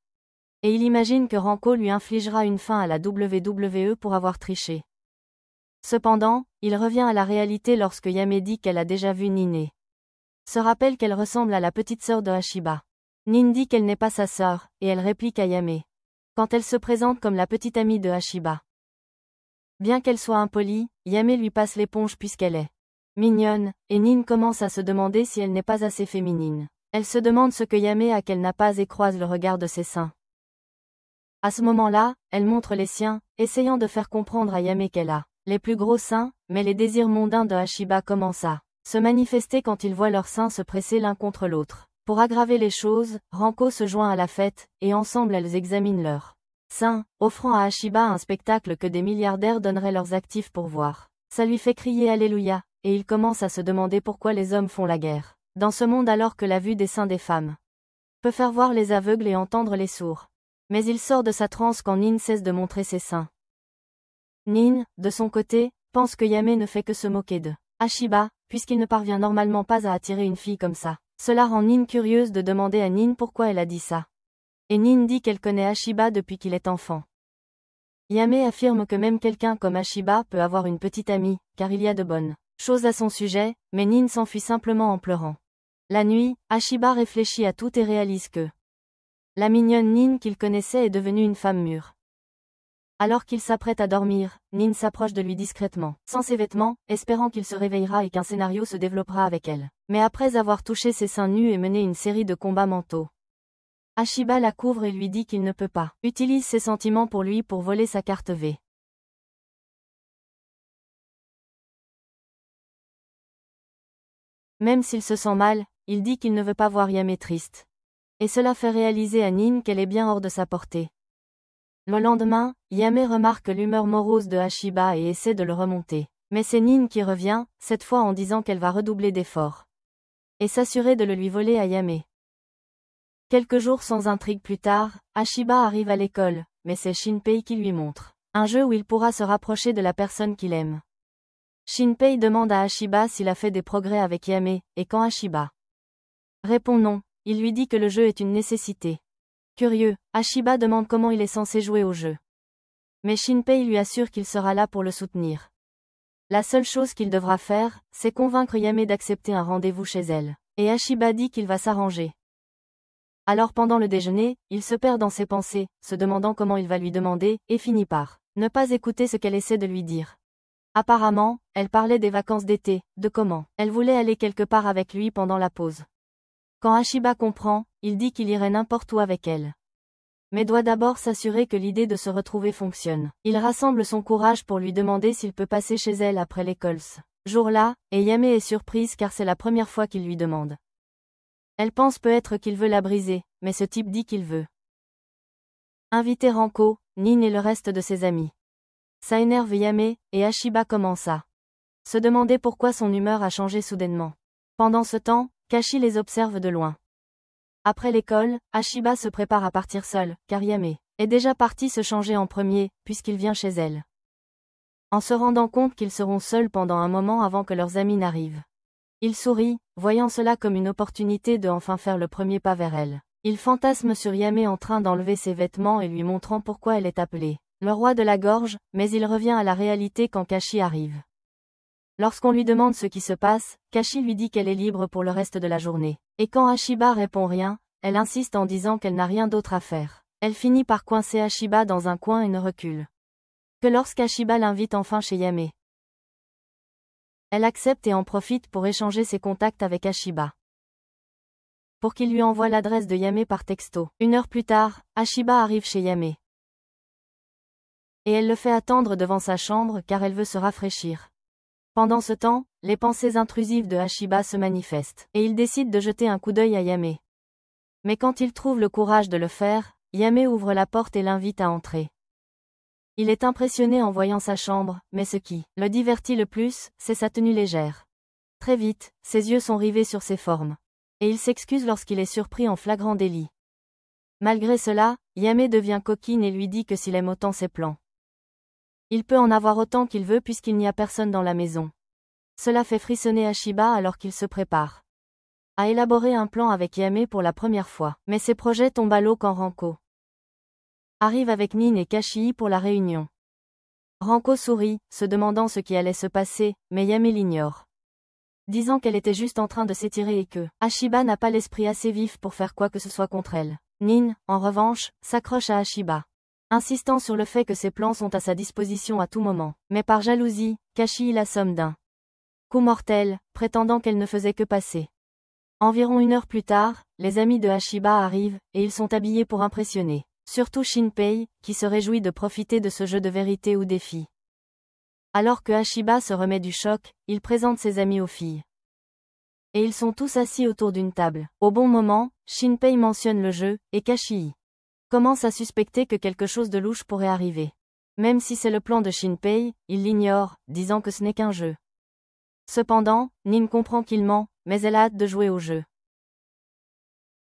Et il imagine que Ranko lui infligera une fin à la WWE pour avoir triché. Cependant, il revient à la réalité lorsque Yame dit qu'elle a déjà vu Nin. Se rappelle qu'elle ressemble à la petite sœur de Ashiba. Nin dit qu'elle n'est pas sa sœur, et elle réplique à Yame. Quand elle se présente comme la petite amie de Ashiba. Bien qu'elle soit impolie, Yame lui passe l'éponge puisqu'elle est mignonne, et Nin commence à se demander si elle n'est pas assez féminine. Elle se demande ce que Yame a qu'elle n'a pas et croise le regard de ses seins. À ce moment-là, elle montre les siens, essayant de faire comprendre à Yame qu'elle a les plus gros seins, mais les désirs mondains de Ashiba commencent à se manifester quand ils voient leurs seins se presser l'un contre l'autre. Pour aggraver les choses, Ranko se joint à la fête, et ensemble elles examinent leurs seins, offrant à Ashiba un spectacle que des milliardaires donneraient leurs actifs pour voir. Ça lui fait crier Alléluia, et il commence à se demander pourquoi les hommes font la guerre dans ce monde alors que la vue des seins des femmes peut faire voir les aveugles et entendre les sourds. Mais il sort de sa transe quand Nin cesse de montrer ses seins. Nin, de son côté, pense que Yame ne fait que se moquer de Ashiba, puisqu'il ne parvient normalement pas à attirer une fille comme ça. Cela rend Nin curieuse de demander à Nin pourquoi elle a dit ça. Et Nin dit qu'elle connaît Ashiba depuis qu'il est enfant. Yame affirme que même quelqu'un comme Ashiba peut avoir une petite amie, car il y a de bonnes choses à son sujet, mais Nin s'enfuit simplement en pleurant. La nuit, Ashiba réfléchit à tout et réalise que la mignonne Nin qu'il connaissait est devenue une femme mûre. Alors qu'il s'apprête à dormir, Nin s'approche de lui discrètement, sans ses vêtements, espérant qu'il se réveillera et qu'un scénario se développera avec elle. Mais après avoir touché ses seins nus et mené une série de combats mentaux, Ashiba la couvre et lui dit qu'il ne peut pas utilise ses sentiments pour lui pour voler sa carte V. Même s'il se sent mal, il dit qu'il ne veut pas voir Yame triste. Et cela fait réaliser à Nin qu'elle est bien hors de sa portée. Le lendemain, Yame remarque l'humeur morose de Ashiba et essaie de le remonter. Mais c'est Nin qui revient, cette fois en disant qu'elle va redoubler d'efforts. Et s'assurer de le lui voler à Yame. Quelques jours sans intrigue plus tard, Ashiba arrive à l'école, mais c'est Shinpei qui lui montre un jeu où il pourra se rapprocher de la personne qu'il aime. Shinpei demande à Ashiba s'il a fait des progrès avec Yame, et quand Ashiba répond non, il lui dit que le jeu est une nécessité. Curieux, Ashiba demande comment il est censé jouer au jeu. Mais Shinpei lui assure qu'il sera là pour le soutenir. La seule chose qu'il devra faire, c'est convaincre Yame d'accepter un rendez-vous chez elle. Et Ashiba dit qu'il va s'arranger. Alors pendant le déjeuner, il se perd dans ses pensées, se demandant comment il va lui demander, et finit par ne pas écouter ce qu'elle essaie de lui dire. Apparemment, elle parlait des vacances d'été, de comment elle voulait aller quelque part avec lui pendant la pause. Quand Ashiba comprend, il dit qu'il irait n'importe où avec elle. Mais doit d'abord s'assurer que l'idée de se retrouver fonctionne. Il rassemble son courage pour lui demander s'il peut passer chez elle après l'école ce jour-là, et Yame est surprise car c'est la première fois qu'il lui demande. Elle pense peut-être qu'il veut la briser, mais ce type dit qu'il veut inviter Ranko, Nin et le reste de ses amis. Ça énerve Yame, et Ashiba commence à se demander pourquoi son humeur a changé soudainement. Pendant ce temps, Kashi les observe de loin. Après l'école, Ashiba se prépare à partir seul, car Yame est déjà parti se changer en premier, puisqu'il vient chez elle. En se rendant compte qu'ils seront seuls pendant un moment avant que leurs amis n'arrivent. Il sourit, voyant cela comme une opportunité de enfin faire le premier pas vers elle. Il fantasme sur Yame en train d'enlever ses vêtements et lui montrant pourquoi elle est appelée le roi de la gorge, mais il revient à la réalité quand Kashi arrive. Lorsqu'on lui demande ce qui se passe, Kashi lui dit qu'elle est libre pour le reste de la journée. Et quand Ashiba répond rien, elle insiste en disant qu'elle n'a rien d'autre à faire. Elle finit par coincer Ashiba dans un coin et ne recule que lorsqu'Ashiba l'invite enfin chez Yame. Elle accepte et en profite pour échanger ses contacts avec Ashiba, pour qu'il lui envoie l'adresse de Yame par texto. 1 heure plus tard, Ashiba arrive chez Yame. Et elle le fait attendre devant sa chambre car elle veut se rafraîchir. Pendant ce temps, les pensées intrusives de Ashiba se manifestent, et il décide de jeter un coup d'œil à Yame. Mais quand il trouve le courage de le faire, Yame ouvre la porte et l'invite à entrer. Il est impressionné en voyant sa chambre, mais ce qui le divertit le plus, c'est sa tenue légère. Très vite, ses yeux sont rivés sur ses formes. Et il s'excuse lorsqu'il est surpris en flagrant délit. Malgré cela, Yame devient coquine et lui dit que s'il aime autant ses plans, il peut en avoir autant qu'il veut puisqu'il n'y a personne dans la maison. Cela fait frissonner Ashiba alors qu'il se prépare à élaborer un plan avec Yame pour la première fois. Mais ses projets tombent à l'eau quand Ranko arrive avec Nin et Kashi pour la réunion. Ranko sourit, se demandant ce qui allait se passer, mais Yame l'ignore, disant qu'elle était juste en train de s'étirer et que Ashiba n'a pas l'esprit assez vif pour faire quoi que ce soit contre elle. Nin, en revanche, s'accroche à Ashiba, insistant sur le fait que ses plans sont à sa disposition à tout moment. Mais par jalousie, Kashi l'assomme d'un coup mortel, prétendant qu'elle ne faisait que passer. Environ 1 heure plus tard, les amis de Ashiba arrivent, et ils sont habillés pour impressionner. Surtout Shinpei, qui se réjouit de profiter de ce jeu de vérité ou défi. Alors que Ashiba se remet du choc, il présente ses amis aux filles. Et ils sont tous assis autour d'une table. Au bon moment, Shinpei mentionne le jeu, et Kashi commence à suspecter que quelque chose de louche pourrait arriver. Même si c'est le plan de Shinpei, il l'ignore, disant que ce n'est qu'un jeu. Cependant, Nin comprend qu'il ment, mais elle a hâte de jouer au jeu,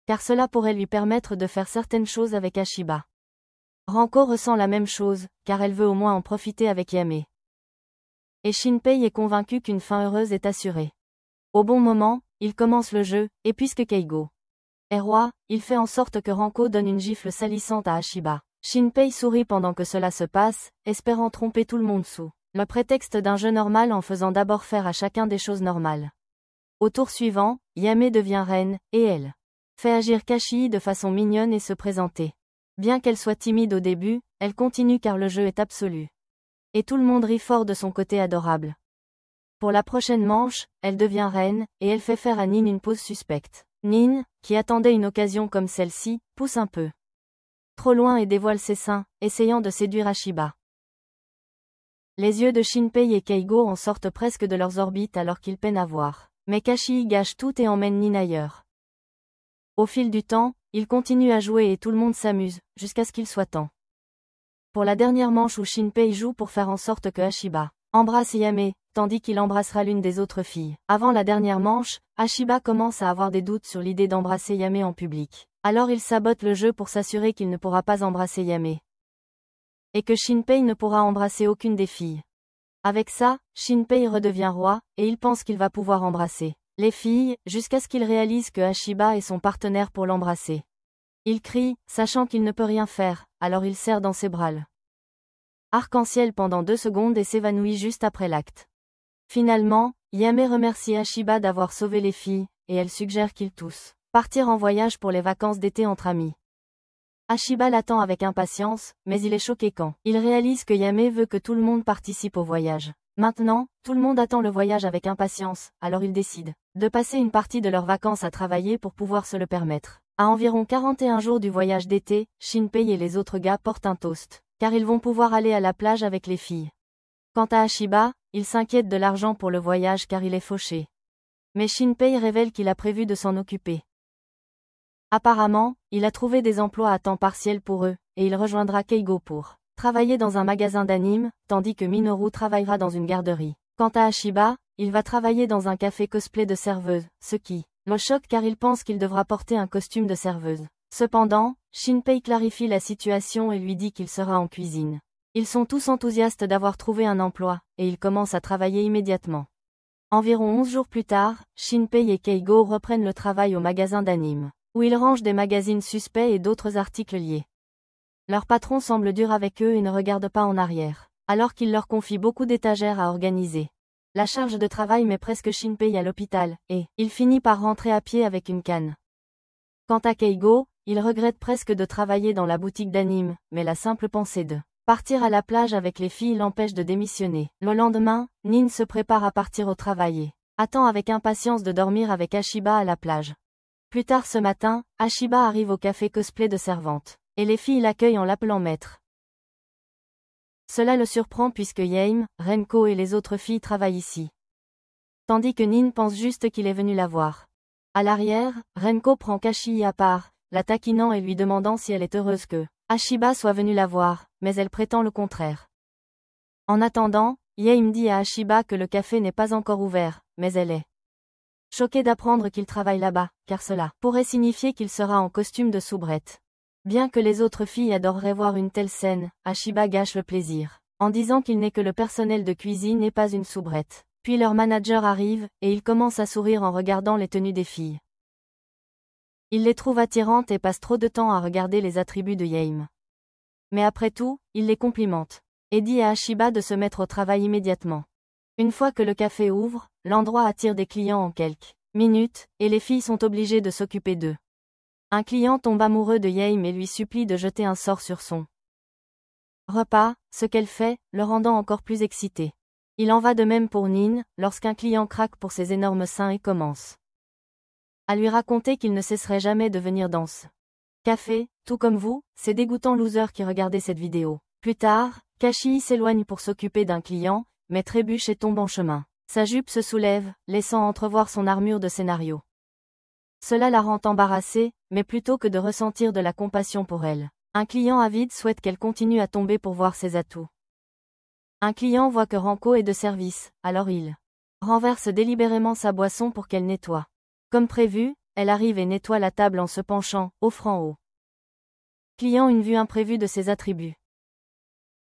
car cela pourrait lui permettre de faire certaines choses avec Ashiba. Ranko ressent la même chose, car elle veut au moins en profiter avec Yame. Et Shinpei est convaincu qu'une fin heureuse est assurée. Au bon moment, il commence le jeu, et puisque Keigo est roi, il fait en sorte que Ranko donne une gifle salissante à Ashiba. Shinpei sourit pendant que cela se passe, espérant tromper tout le monde sous le prétexte d'un jeu normal en faisant d'abord faire à chacun des choses normales. Au tour suivant, Yame devient reine, et elle fait agir Kashi de façon mignonne et se présenter. Bien qu'elle soit timide au début, elle continue car le jeu est absolu. Et tout le monde rit fort de son côté adorable. Pour la prochaine manche, elle devient reine, et elle fait faire à Nin une pose suspecte. Nin, qui attendait une occasion comme celle-ci, pousse un peu trop loin et dévoile ses seins, essayant de séduire Ashiba. Les yeux de Shinpei et Keigo en sortent presque de leurs orbites alors qu'ils peinent à voir. Mais Kashi gâche tout et emmène Nin ailleurs. Au fil du temps, ils continuent à jouer et tout le monde s'amuse, jusqu'à ce qu'il soit temps pour la dernière manche où Shinpei joue pour faire en sorte que Ashiba embrasse Yame, tandis qu'il embrassera l'une des autres filles. Avant la dernière manche, Ashiba commence à avoir des doutes sur l'idée d'embrasser Yame en public. Alors il sabote le jeu pour s'assurer qu'il ne pourra pas embrasser Yame. Et que Shinpei ne pourra embrasser aucune des filles. Avec ça, Shinpei redevient roi, et il pense qu'il va pouvoir embrasser les filles, jusqu'à ce qu'il réalise que Ashiba est son partenaire pour l'embrasser. Il crie, sachant qu'il ne peut rien faire, alors il serre dans ses bras le arc-en-ciel pendant 2 secondes et s'évanouit juste après l'acte. Finalement, Yame remercie Ashiba d'avoir sauvé les filles, et elle suggère qu'ils tous Partir en voyage pour les vacances d'été entre amis. Ashiba l'attend avec impatience, mais il est choqué quand il réalise que Yame veut que tout le monde participe au voyage. Maintenant, tout le monde attend le voyage avec impatience, alors ils décident de passer une partie de leurs vacances à travailler pour pouvoir se le permettre. À environ 41 jours du voyage d'été, Shinpei et les autres gars portent un toast, car ils vont pouvoir aller à la plage avec les filles. Quant à Ashiba, il s'inquiète de l'argent pour le voyage car il est fauché. Mais Shinpei révèle qu'il a prévu de s'en occuper. Apparemment, il a trouvé des emplois à temps partiel pour eux, et il rejoindra Keigo pour travailler dans un magasin d'anime, tandis que Minoru travaillera dans une garderie. Quant à Ashiba, il va travailler dans un café cosplay de serveuse, ce qui le choque car il pense qu'il devra porter un costume de serveuse. Cependant, Shinpei clarifie la situation et lui dit qu'il sera en cuisine. Ils sont tous enthousiastes d'avoir trouvé un emploi, et ils commencent à travailler immédiatement. Environ 11 jours plus tard, Shinpei et Keigo reprennent le travail au magasin d'anime, où ils rangent des magazines suspects et d'autres articles liés. Leur patron semble dur avec eux et ne regarde pas en arrière, alors qu'il leur confie beaucoup d'étagères à organiser. La charge de travail met presque Shinpei à l'hôpital, et il finit par rentrer à pied avec une canne. Quant à Keigo, il regrette presque de travailler dans la boutique d'anime, mais la simple pensée de partir à la plage avec les filles l'empêche de démissionner. Le lendemain, Nin se prépare à partir au travail et attend avec impatience de dormir avec Ashiba à la plage. Plus tard ce matin, Ashiba arrive au café cosplay de servante, et les filles l'accueillent en l'appelant maître. Cela le surprend puisque Yame, Renko et les autres filles travaillent ici. Tandis que Nin pense juste qu'il est venu la voir. À l'arrière, Renko prend Kashi à part, la taquinant et lui demandant si elle est heureuse que Ashiba soit venue la voir, mais elle prétend le contraire. En attendant, Yame dit à Ashiba que le café n'est pas encore ouvert, mais elle est choquée d'apprendre qu'il travaille là-bas, car cela pourrait signifier qu'il sera en costume de soubrette. Bien que les autres filles adoreraient voir une telle scène, Ashiba gâche le plaisir, en disant qu'il n'est que le personnel de cuisine et pas une soubrette. Puis leur manager arrive, et il commence à sourire en regardant les tenues des filles. Il les trouve attirantes et passe trop de temps à regarder les attributs de Yame. Mais après tout, il les complimente, et dit à Ashiba de se mettre au travail immédiatement. Une fois que le café ouvre, l'endroit attire des clients en quelques minutes, et les filles sont obligées de s'occuper d'eux. Un client tombe amoureux de Yame et lui supplie de jeter un sort sur son repas, ce qu'elle fait, le rendant encore plus excité. Il en va de même pour Nin, lorsqu'un client craque pour ses énormes seins et commence à lui raconter qu'il ne cesserait jamais de venir dans ce café, tout comme vous, ces dégoûtants losers qui regardaient cette vidéo. Plus tard, Kashi s'éloigne pour s'occuper d'un client, mais trébuche et tombe en chemin. Sa jupe se soulève, laissant entrevoir son armure de scénario. Cela la rend embarrassée, mais plutôt que de ressentir de la compassion pour elle, un client avide souhaite qu'elle continue à tomber pour voir ses atouts. Un client voit que Renko est de service, alors il renverse délibérément sa boisson pour qu'elle nettoie. Comme prévu, elle arrive et nettoie la table en se penchant, offrant au client une vue imprévue de ses attributs.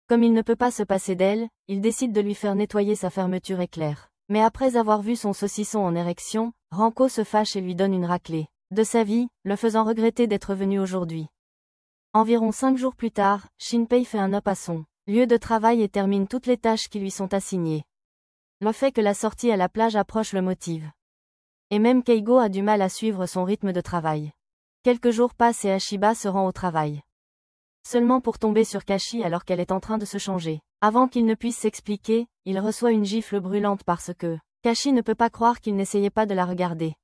Comme il ne peut pas se passer d'elle, il décide de lui faire nettoyer sa fermeture éclair. Mais après avoir vu son saucisson en érection, Renko se fâche et lui donne une raclée de sa vie, le faisant regretter d'être venu aujourd'hui. Environ 5 jours plus tard, Shinpei fait un up à son lieu de travail et termine toutes les tâches qui lui sont assignées. Le fait que la sortie à la plage approche le motive. Et même Keigo a du mal à suivre son rythme de travail. Quelques jours passent et Ashiba se rend au travail. Seulement pour tomber sur Kashi alors qu'elle est en train de se changer. Avant qu'il ne puisse s'expliquer, il reçoit une gifle brûlante parce que Kashi ne peut pas croire qu'il n'essayait pas de la regarder.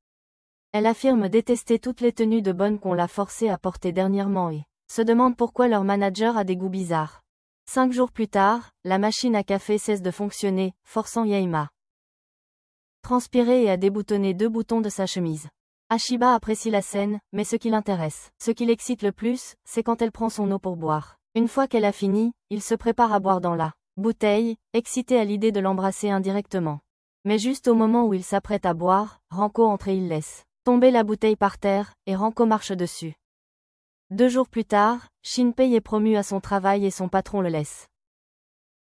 Elle affirme détester toutes les tenues de bonne qu'on l'a forcée à porter dernièrement et se demande pourquoi leur manager a des goûts bizarres. 5 jours plus tard, la machine à café cesse de fonctionner, forçant Yame à transpirer et à déboutonner 2 boutons de sa chemise. Ashiba apprécie la scène, mais ce qui l'intéresse, ce qui l'excite le plus, c'est quand elle prend son eau pour boire. Une fois qu'elle a fini, il se prépare à boire dans la bouteille, excité à l'idée de l'embrasser indirectement. Mais juste au moment où il s'apprête à boire, Renko entre et il laisse tomber la bouteille par terre, et Renko marche dessus. 2 jours plus tard, Shinpei est promu à son travail et son patron le laisse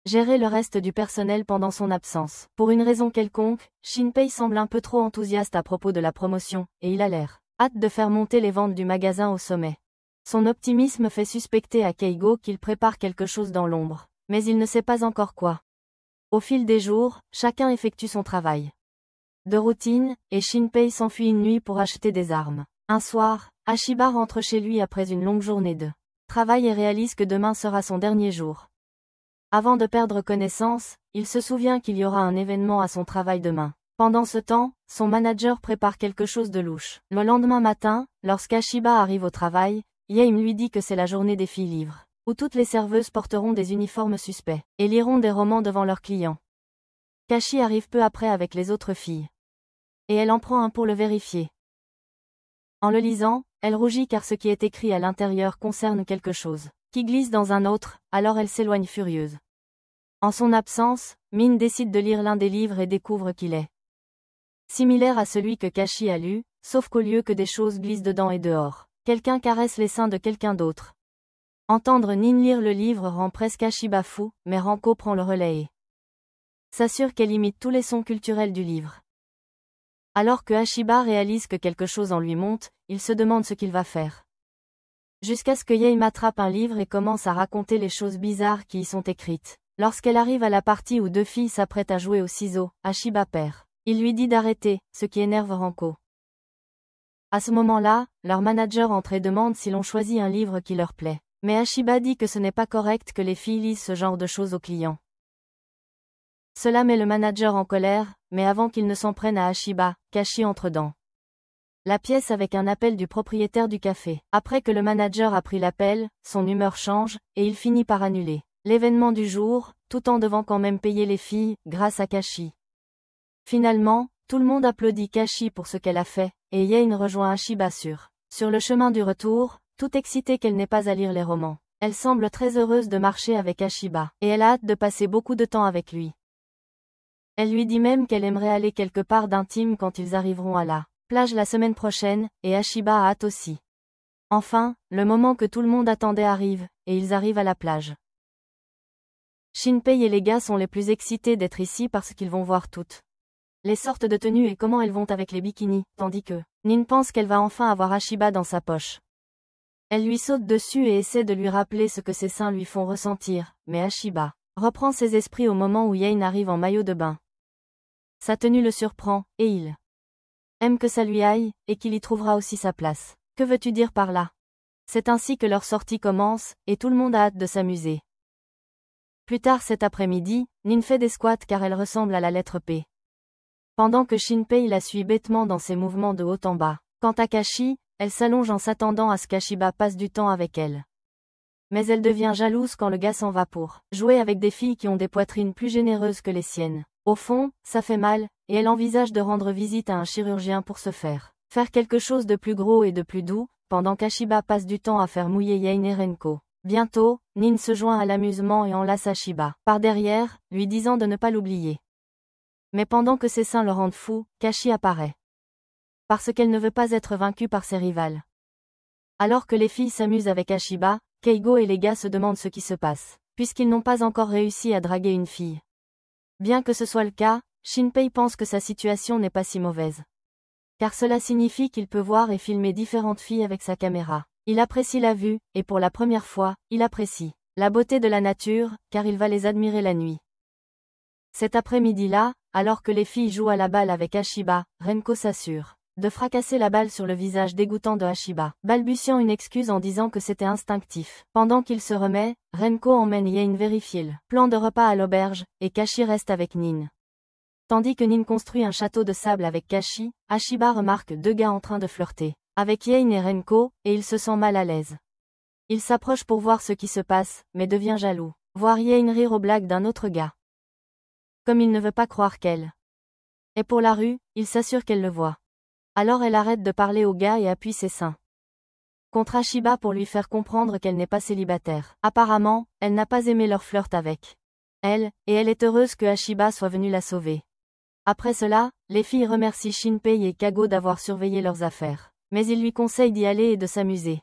gérer le reste du personnel pendant son absence. Pour une raison quelconque, Shinpei semble un peu trop enthousiaste à propos de la promotion, et il a l'air hâte de faire monter les ventes du magasin au sommet. Son optimisme fait suspecter à Keigo qu'il prépare quelque chose dans l'ombre, mais il ne sait pas encore quoi. Au fil des jours, chacun effectue son travail de routine, et Shinpei s'enfuit une nuit pour acheter des armes. Un soir, Ashiba rentre chez lui après une longue journée de travail et réalise que demain sera son dernier jour. Avant de perdre connaissance, il se souvient qu'il y aura un événement à son travail demain. Pendant ce temps, son manager prépare quelque chose de louche. Le lendemain matin, lorsqu'Ashiba arrive au travail, Yaim lui dit que c'est la journée des filles livres, où toutes les serveuses porteront des uniformes suspects et liront des romans devant leurs clients. Kashi arrive peu après avec les autres filles. Et elle en prend un pour le vérifier. En le lisant, elle rougit car ce qui est écrit à l'intérieur concerne quelque chose qui glisse dans un autre, alors elle s'éloigne furieuse. En son absence, Min décide de lire l'un des livres et découvre qu'il est similaire à celui que Kashi a lu, sauf qu'au lieu que des choses glissent dedans et dehors, quelqu'un caresse les seins de quelqu'un d'autre. Entendre Nin lire le livre rend presque Ashiba fou, mais Renko prend le relais et s'assure qu'elle imite tous les sons culturels du livre. Alors que Ashiba réalise que quelque chose en lui monte, il se demande ce qu'il va faire. Jusqu'à ce que Yaim attrape un livre et commence à raconter les choses bizarres qui y sont écrites. Lorsqu'elle arrive à la partie où deux filles s'apprêtent à jouer au ciseau, Ashiba perd. Il lui dit d'arrêter, ce qui énerve Renko. À ce moment-là, leur manager entre et demande si l'on choisit un livre qui leur plaît. Mais Ashiba dit que ce n'est pas correct que les filles lisent ce genre de choses aux clients. Cela met le manager en colère, mais avant qu'il ne s'en prenne à Ashiba, Kashi entre dans la pièce avec un appel du propriétaire du café. Après que le manager a pris l'appel, son humeur change, et il finit par annuler l'événement du jour, tout en devant quand même payer les filles, grâce à Kashi. Finalement, tout le monde applaudit Kashi pour ce qu'elle a fait, et Yain rejoint Ashiba sur le chemin du retour, tout excitée qu'elle n'ait pas à lire les romans. Elle semble très heureuse de marcher avec Ashiba, et elle a hâte de passer beaucoup de temps avec lui. Elle lui dit même qu'elle aimerait aller quelque part d'intime quand ils arriveront à la plage la semaine prochaine, et Ashiba a hâte aussi. Enfin, le moment que tout le monde attendait arrive, et ils arrivent à la plage. Shinpei et les gars sont les plus excités d'être ici parce qu'ils vont voir toutes les sortes de tenues et comment elles vont avec les bikinis, tandis que Nin pense qu'elle va enfin avoir Ashiba dans sa poche. Elle lui saute dessus et essaie de lui rappeler ce que ses seins lui font ressentir, mais Ashiba reprend ses esprits au moment où Yain arrive en maillot de bain. Sa tenue le surprend, et il aime que ça lui aille, et qu'il y trouvera aussi sa place. Que veux-tu dire par là? C'est ainsi que leur sortie commence, et tout le monde a hâte de s'amuser. Plus tard cet après-midi, Nin fait des squats car elle ressemble à la lettre P. Pendant que Shinpei la suit bêtement dans ses mouvements de haut en bas. Quant à Kashi, elle s'allonge en s'attendant à ce qu'Ashiba passe du temps avec elle. Mais elle devient jalouse quand le gars s'en va pour jouer avec des filles qui ont des poitrines plus généreuses que les siennes. Au fond, ça fait mal, et elle envisage de rendre visite à un chirurgien pour se faire quelque chose de plus gros et de plus doux, pendant qu'Ashiba passe du temps à faire mouiller Yain et Renko. Bientôt, Nin se joint à l'amusement et enlace Ashiba par derrière, lui disant de ne pas l'oublier. Mais pendant que ses seins le rendent fou, Kashi apparaît. Parce qu'elle ne veut pas être vaincue par ses rivales. Alors que les filles s'amusent avec Ashiba, Keigo et les gars se demandent ce qui se passe, puisqu'ils n'ont pas encore réussi à draguer une fille. Bien que ce soit le cas, Shinpei pense que sa situation n'est pas si mauvaise. Car cela signifie qu'il peut voir et filmer différentes filles avec sa caméra. Il apprécie la vue, et pour la première fois, il apprécie la beauté de la nature, car il va les admirer la nuit. Cet après-midi-là, alors que les filles jouent à la balle avec Ashiba, Renko s'assure de fracasser la balle sur le visage dégoûtant de Ashiba, balbutiant une excuse en disant que c'était instinctif. Pendant qu'il se remet, Renko emmène Yain vérifier le plan de repas à l'auberge, et Kashi reste avec Nin. Tandis que Nin construit un château de sable avec Kashi, Ashiba remarque deux gars en train de flirter avec Yain et Renko, et il se sent mal à l'aise. Il s'approche pour voir ce qui se passe, mais devient jaloux. Voir Yain rire aux blagues d'un autre gars. Comme il ne veut pas croire qu'elle est pour la rue, il s'assure qu'elle le voit. Alors elle arrête de parler au gars et appuie ses seins contre Ashiba pour lui faire comprendre qu'elle n'est pas célibataire. Apparemment, elle n'a pas aimé leur flirt avec elle, et elle est heureuse que Ashiba soit venu la sauver. Après cela, les filles remercient Shinpei et Kago d'avoir surveillé leurs affaires. Mais ils lui conseillent d'y aller et de s'amuser.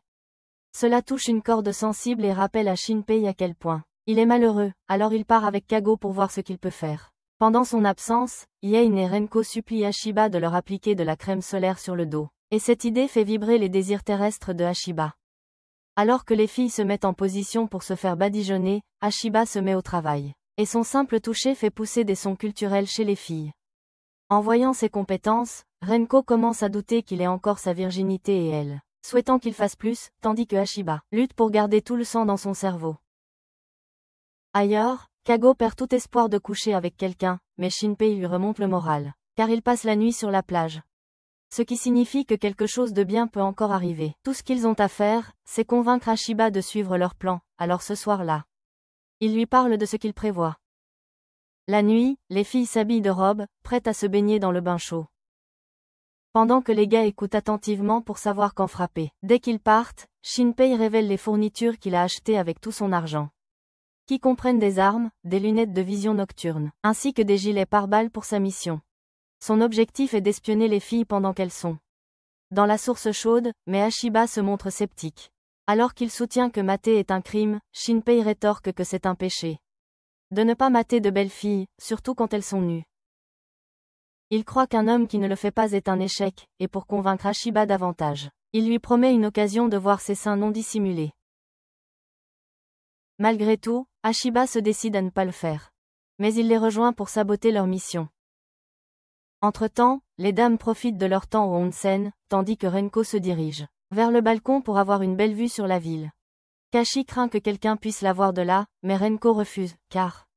Cela touche une corde sensible et rappelle à Shinpei à quel point il est malheureux, alors il part avec Kago pour voir ce qu'il peut faire. Pendant son absence, Yain et Renko supplient Ashiba de leur appliquer de la crème solaire sur le dos. Et cette idée fait vibrer les désirs terrestres de Ashiba. Alors que les filles se mettent en position pour se faire badigeonner, Ashiba se met au travail. Et son simple toucher fait pousser des sons culturels chez les filles. En voyant ses compétences, Renko commence à douter qu'il ait encore sa virginité et elle, souhaitant qu'il fasse plus, tandis que Hachiba lutte pour garder tout le sang dans son cerveau. Ailleurs, Kago perd tout espoir de coucher avec quelqu'un, mais Shinpei lui remonte le moral, car il passe la nuit sur la plage. Ce qui signifie que quelque chose de bien peut encore arriver. Tout ce qu'ils ont à faire, c'est convaincre Hachiba de suivre leur plan, alors ce soir-là. Il lui parle de ce qu'il prévoit. La nuit, les filles s'habillent de robes, prêtes à se baigner dans le bain chaud. Pendant que les gars écoutent attentivement pour savoir quand frapper. Dès qu'ils partent, Shinpei révèle les fournitures qu'il a achetées avec tout son argent, qui comprennent des armes, des lunettes de vision nocturne, ainsi que des gilets pare-balles pour sa mission. Son objectif est d'espionner les filles pendant qu'elles sont dans la source chaude, mais Hachiba se montre sceptique. Alors qu'il soutient que mater est un crime, Shinpei rétorque que c'est un péché de ne pas mater de belles filles, surtout quand elles sont nues. Il croit qu'un homme qui ne le fait pas est un échec, et pour convaincre Hachiba davantage, il lui promet une occasion de voir ses seins non dissimulés. Malgré tout, Hachiba se décide à ne pas le faire. Mais il les rejoint pour saboter leur mission. Entre-temps, les dames profitent de leur temps au onsen, tandis que Renko se dirige vers le balcon pour avoir une belle vue sur la ville. Kashi craint que quelqu'un puisse la voir de là, mais Renko refuse, car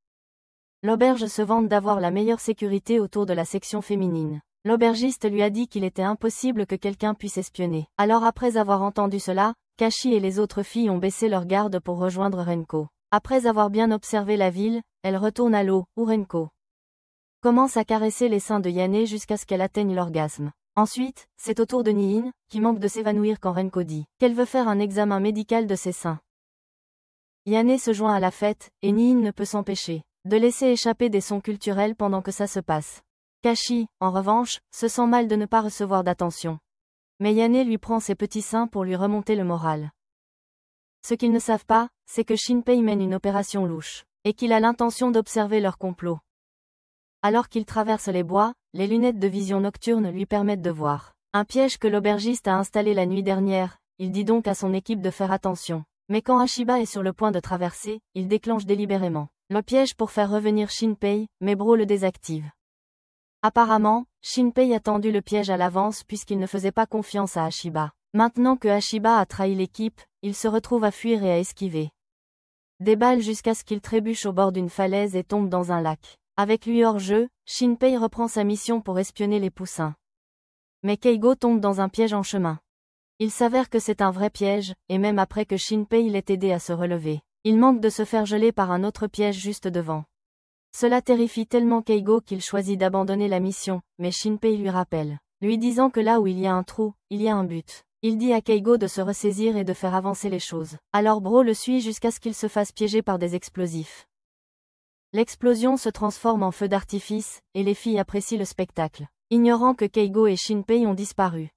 l'auberge se vante d'avoir la meilleure sécurité autour de la section féminine. L'aubergiste lui a dit qu'il était impossible que quelqu'un puisse espionner. Alors après avoir entendu cela, Kashi et les autres filles ont baissé leur garde pour rejoindre Renko. Après avoir bien observé la ville, elles retournent à l'eau, où Renko commence à caresser les seins de Yane jusqu'à ce qu'elle atteigne l'orgasme. Ensuite, c'est au tour de Niin, qui manque de s'évanouir quand Renko dit qu'elle veut faire un examen médical de ses seins. Yane se joint à la fête, et Niin ne peut s'empêcher de laisser échapper des sons culturels pendant que ça se passe. Kashi, en revanche, se sent mal de ne pas recevoir d'attention. Mais Yane lui prend ses petits seins pour lui remonter le moral. Ce qu'ils ne savent pas, c'est que Shinpei mène une opération louche, et qu'il a l'intention d'observer leur complot. Alors qu'il traverse les bois, les lunettes de vision nocturne lui permettent de voir un piège que l'aubergiste a installé la nuit dernière. Il dit donc à son équipe de faire attention. Mais quand Hachiba est sur le point de traverser, il déclenche délibérément le piège pour faire revenir Shinpei, mais Bro le désactive. Apparemment, Shinpei a tendu le piège à l'avance puisqu'il ne faisait pas confiance à Hachiba. Maintenant que Hachiba a trahi l'équipe, il se retrouve à fuir et à esquiver des balles jusqu'à ce qu'il trébuche au bord d'une falaise et tombe dans un lac. Avec lui hors jeu, Shinpei reprend sa mission pour espionner les poussins. Mais Keigo tombe dans un piège en chemin. Il s'avère que c'est un vrai piège, et même après que Shinpei l'ait aidé à se relever, il manque de se faire geler par un autre piège juste devant. Cela terrifie tellement Keigo qu'il choisit d'abandonner la mission, mais Shinpei lui rappelle, lui disant que là où il y a un trou, il y a un but. Il dit à Keigo de se ressaisir et de faire avancer les choses. Alors Bro le suit jusqu'à ce qu'il se fasse piéger par des explosifs. L'explosion se transforme en feu d'artifice, et les filles apprécient le spectacle, ignorant que Keigo et Shinpei ont disparu.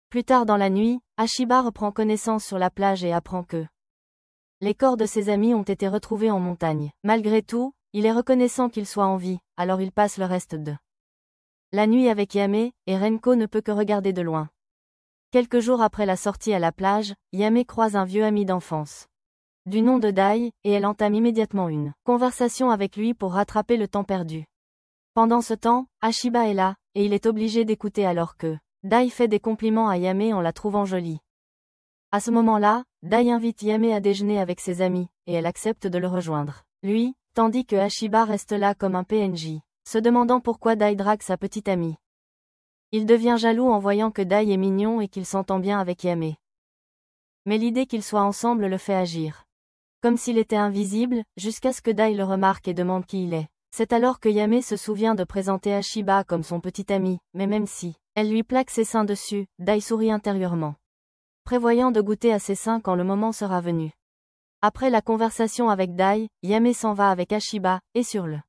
Plus tard dans la nuit, Hachiba reprend connaissance sur la plage et apprend que les corps de ses amis ont été retrouvés en montagne. Malgré tout, il est reconnaissant qu'ils soient en vie, alors il passe le reste de la nuit avec Yame, et Renko ne peut que regarder de loin. Quelques jours après la sortie à la plage, Yame croise un vieux ami d'enfance du nom de Dai, et elle entame immédiatement une conversation avec lui pour rattraper le temps perdu. Pendant ce temps, Hachiba est là, et il est obligé d'écouter alors que Dai fait des compliments à Yame en la trouvant jolie. À ce moment-là, Dai invite Yame à déjeuner avec ses amis, et elle accepte de le rejoindre, lui, tandis que Hachiba reste là comme un PNJ, se demandant pourquoi Dai drague sa petite amie. Il devient jaloux en voyant que Dai est mignon et qu'il s'entend bien avec Yame. Mais l'idée qu'ils soient ensemble le fait agir comme s'il était invisible, jusqu'à ce que Dai le remarque et demande qui il est. C'est alors que Yame se souvient de présenter Hachiba comme son petit ami, mais même si elle lui plaque ses seins dessus, Dai sourit intérieurement, prévoyant de goûter à ses seins quand le moment sera venu. Après la conversation avec Dai, Yame s'en va avec Hachiba, et sur le.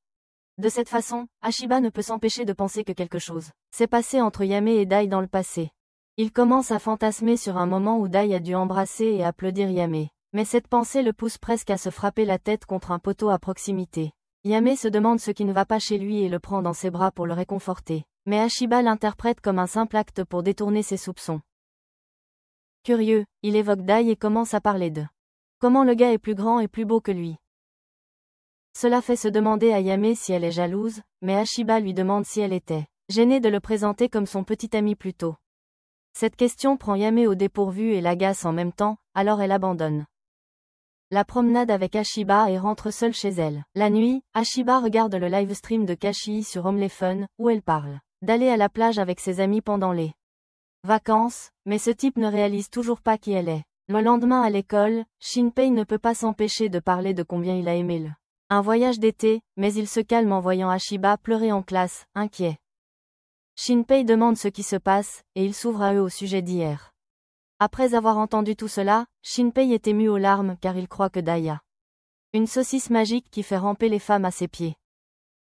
De cette façon, Hachiba ne peut s'empêcher de penser que quelque chose s'est passé entre Yame et Dai dans le passé. Il commence à fantasmer sur un moment où Dai a dû embrasser et applaudir Yame. Mais cette pensée le pousse presque à se frapper la tête contre un poteau à proximité. Yame se demande ce qui ne va pas chez lui et le prend dans ses bras pour le réconforter. Mais Hachiba l'interprète comme un simple acte pour détourner ses soupçons. Curieux, il évoque Dai et commence à parler de comment le gars est plus grand et plus beau que lui. Cela fait se demander à Yame si elle est jalouse, mais Hachiba lui demande si elle était gêné de le présenter comme son petit ami plus tôt. Cette question prend Yame au dépourvu et l'agace en même temps, alors elle abandonne la promenade avec Ashiba et rentre seule chez elle. La nuit, Ashiba regarde le live stream de Kashi sur Omlefun, où elle parle d'aller à la plage avec ses amis pendant les vacances, mais ce type ne réalise toujours pas qui elle est. Le lendemain à l'école, Shinpei ne peut pas s'empêcher de parler de combien il a aimé un voyage d'été, mais il se calme en voyant Ashiba pleurer en classe, inquiet. Shinpei demande ce qui se passe, et il s'ouvre à eux au sujet d'hier. Après avoir entendu tout cela, Shinpei est ému aux larmes car il croit que Dai a une saucisse magique qui fait ramper les femmes à ses pieds.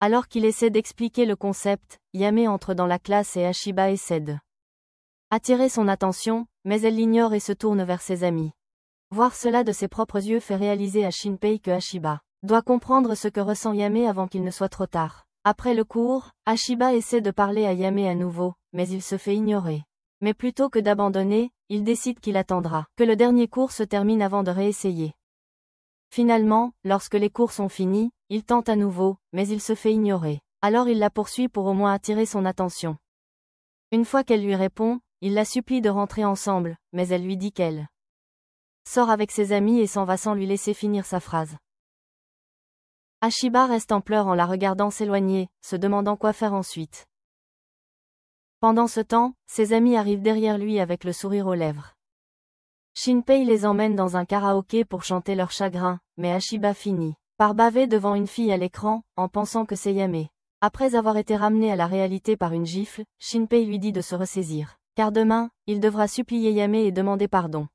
Alors qu'il essaie d'expliquer le concept, Yame entre dans la classe et Ashiba essaie de attirer son attention, mais elle l'ignore et se tourne vers ses amis. Voir cela de ses propres yeux fait réaliser à Shinpei que Ashiba doit comprendre ce que ressent Yame avant qu'il ne soit trop tard. Après le cours, Ashiba essaie de parler à Yame à nouveau, mais il se fait ignorer. Mais plutôt que d'abandonner, il décide qu'il attendra que le dernier cours se termine avant de réessayer. Finalement, lorsque les cours sont finis, il tente à nouveau, mais il se fait ignorer. Alors il la poursuit pour au moins attirer son attention. Une fois qu'elle lui répond, il la supplie de rentrer ensemble, mais elle lui dit qu'elle sort avec ses amis et s'en va sans lui laisser finir sa phrase. Ashiba reste en pleurs en la regardant s'éloigner, se demandant quoi faire ensuite. Pendant ce temps, ses amis arrivent derrière lui avec le sourire aux lèvres. Shinpei les emmène dans un karaoké pour chanter leur chagrin, mais Ashiba finit par baver devant une fille à l'écran, en pensant que c'est Yame. Après avoir été ramené à la réalité par une gifle, Shinpei lui dit de se ressaisir, car demain, il devra supplier Yame et demander pardon.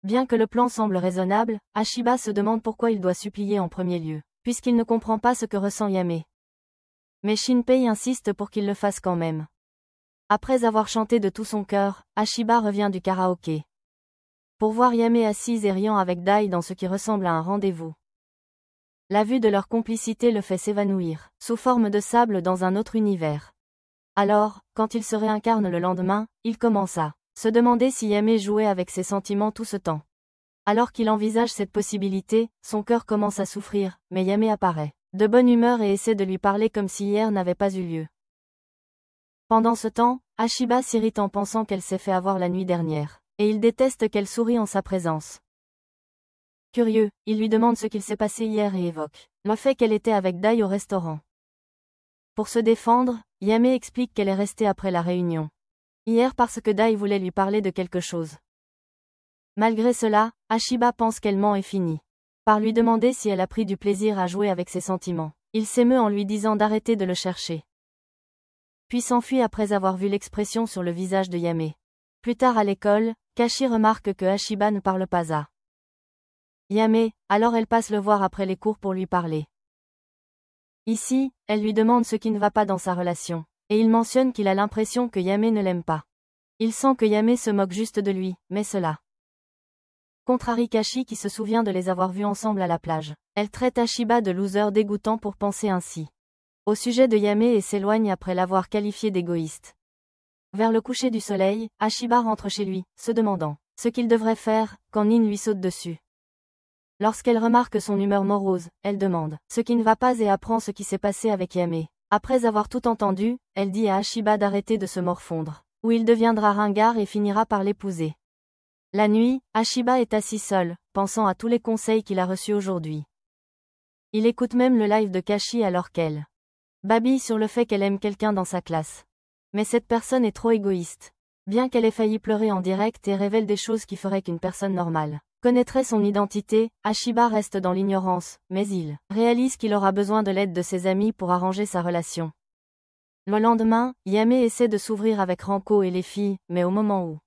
Bien que le plan semble raisonnable, Ashiba se demande pourquoi il doit supplier en premier lieu, puisqu'il ne comprend pas ce que ressent Yame. Mais Shinpei insiste pour qu'il le fasse quand même. Après avoir chanté de tout son cœur, Ashiba revient du karaoké pour voir Yame assise et riant avec Dai dans ce qui ressemble à un rendez-vous. La vue de leur complicité le fait s'évanouir, sous forme de sable dans un autre univers. Alors, quand il se réincarne le lendemain, il commence à se demander si Yame jouait avec ses sentiments tout ce temps. Alors qu'il envisage cette possibilité, son cœur commence à souffrir, mais Yame apparaît de bonne humeur et essaie de lui parler comme si hier n'avait pas eu lieu. Pendant ce temps, Ashiba s'irrite en pensant qu'elle s'est fait avoir la nuit dernière, et il déteste qu'elle sourie en sa présence. Curieux, il lui demande ce qu'il s'est passé hier et évoque le fait qu'elle était avec Dai au restaurant. Pour se défendre, Yame explique qu'elle est restée après la réunion hier parce que Dai voulait lui parler de quelque chose. Malgré cela, Ashiba pense qu'elle ment et finit par lui demander si elle a pris du plaisir à jouer avec ses sentiments. Il s'émeut en lui disant d'arrêter de le chercher. Puis s'enfuit après avoir vu l'expression sur le visage de Yame. Plus tard à l'école, Kashi remarque que Ashiba ne parle pas à Yame, alors elle passe le voir après les cours pour lui parler. Ici, elle lui demande ce qui ne va pas dans sa relation, et il mentionne qu'il a l'impression que Yame ne l'aime pas. Il sent que Yame se moque juste de lui, mais cela contrarie Kashi qui se souvient de les avoir vus ensemble à la plage. Elle traite Ashiba de loser dégoûtant pour penser ainsi au sujet de Yame et s'éloigne après l'avoir qualifié d'égoïste. Vers le coucher du soleil, Ashiba rentre chez lui, se demandant ce qu'il devrait faire quand Nin lui saute dessus. Lorsqu'elle remarque son humeur morose, elle demande ce qui ne va pas et apprend ce qui s'est passé avec Yame. Après avoir tout entendu, elle dit à Ashiba d'arrêter de se morfondre, ou il deviendra ringard et finira par l'épouser. La nuit, Ashiba est assis seul, pensant à tous les conseils qu'il a reçus aujourd'hui. Il écoute même le live de Kashi alors qu'elle babille sur le fait qu'elle aime quelqu'un dans sa classe. Mais cette personne est trop égoïste. Bien qu'elle ait failli pleurer en direct et révèle des choses qui feraient qu'une personne normale connaîtrait son identité, Ashiba reste dans l'ignorance, mais il réalise qu'il aura besoin de l'aide de ses amis pour arranger sa relation. Le lendemain, Yame essaie de s'ouvrir avec Ranko et les filles, mais au moment où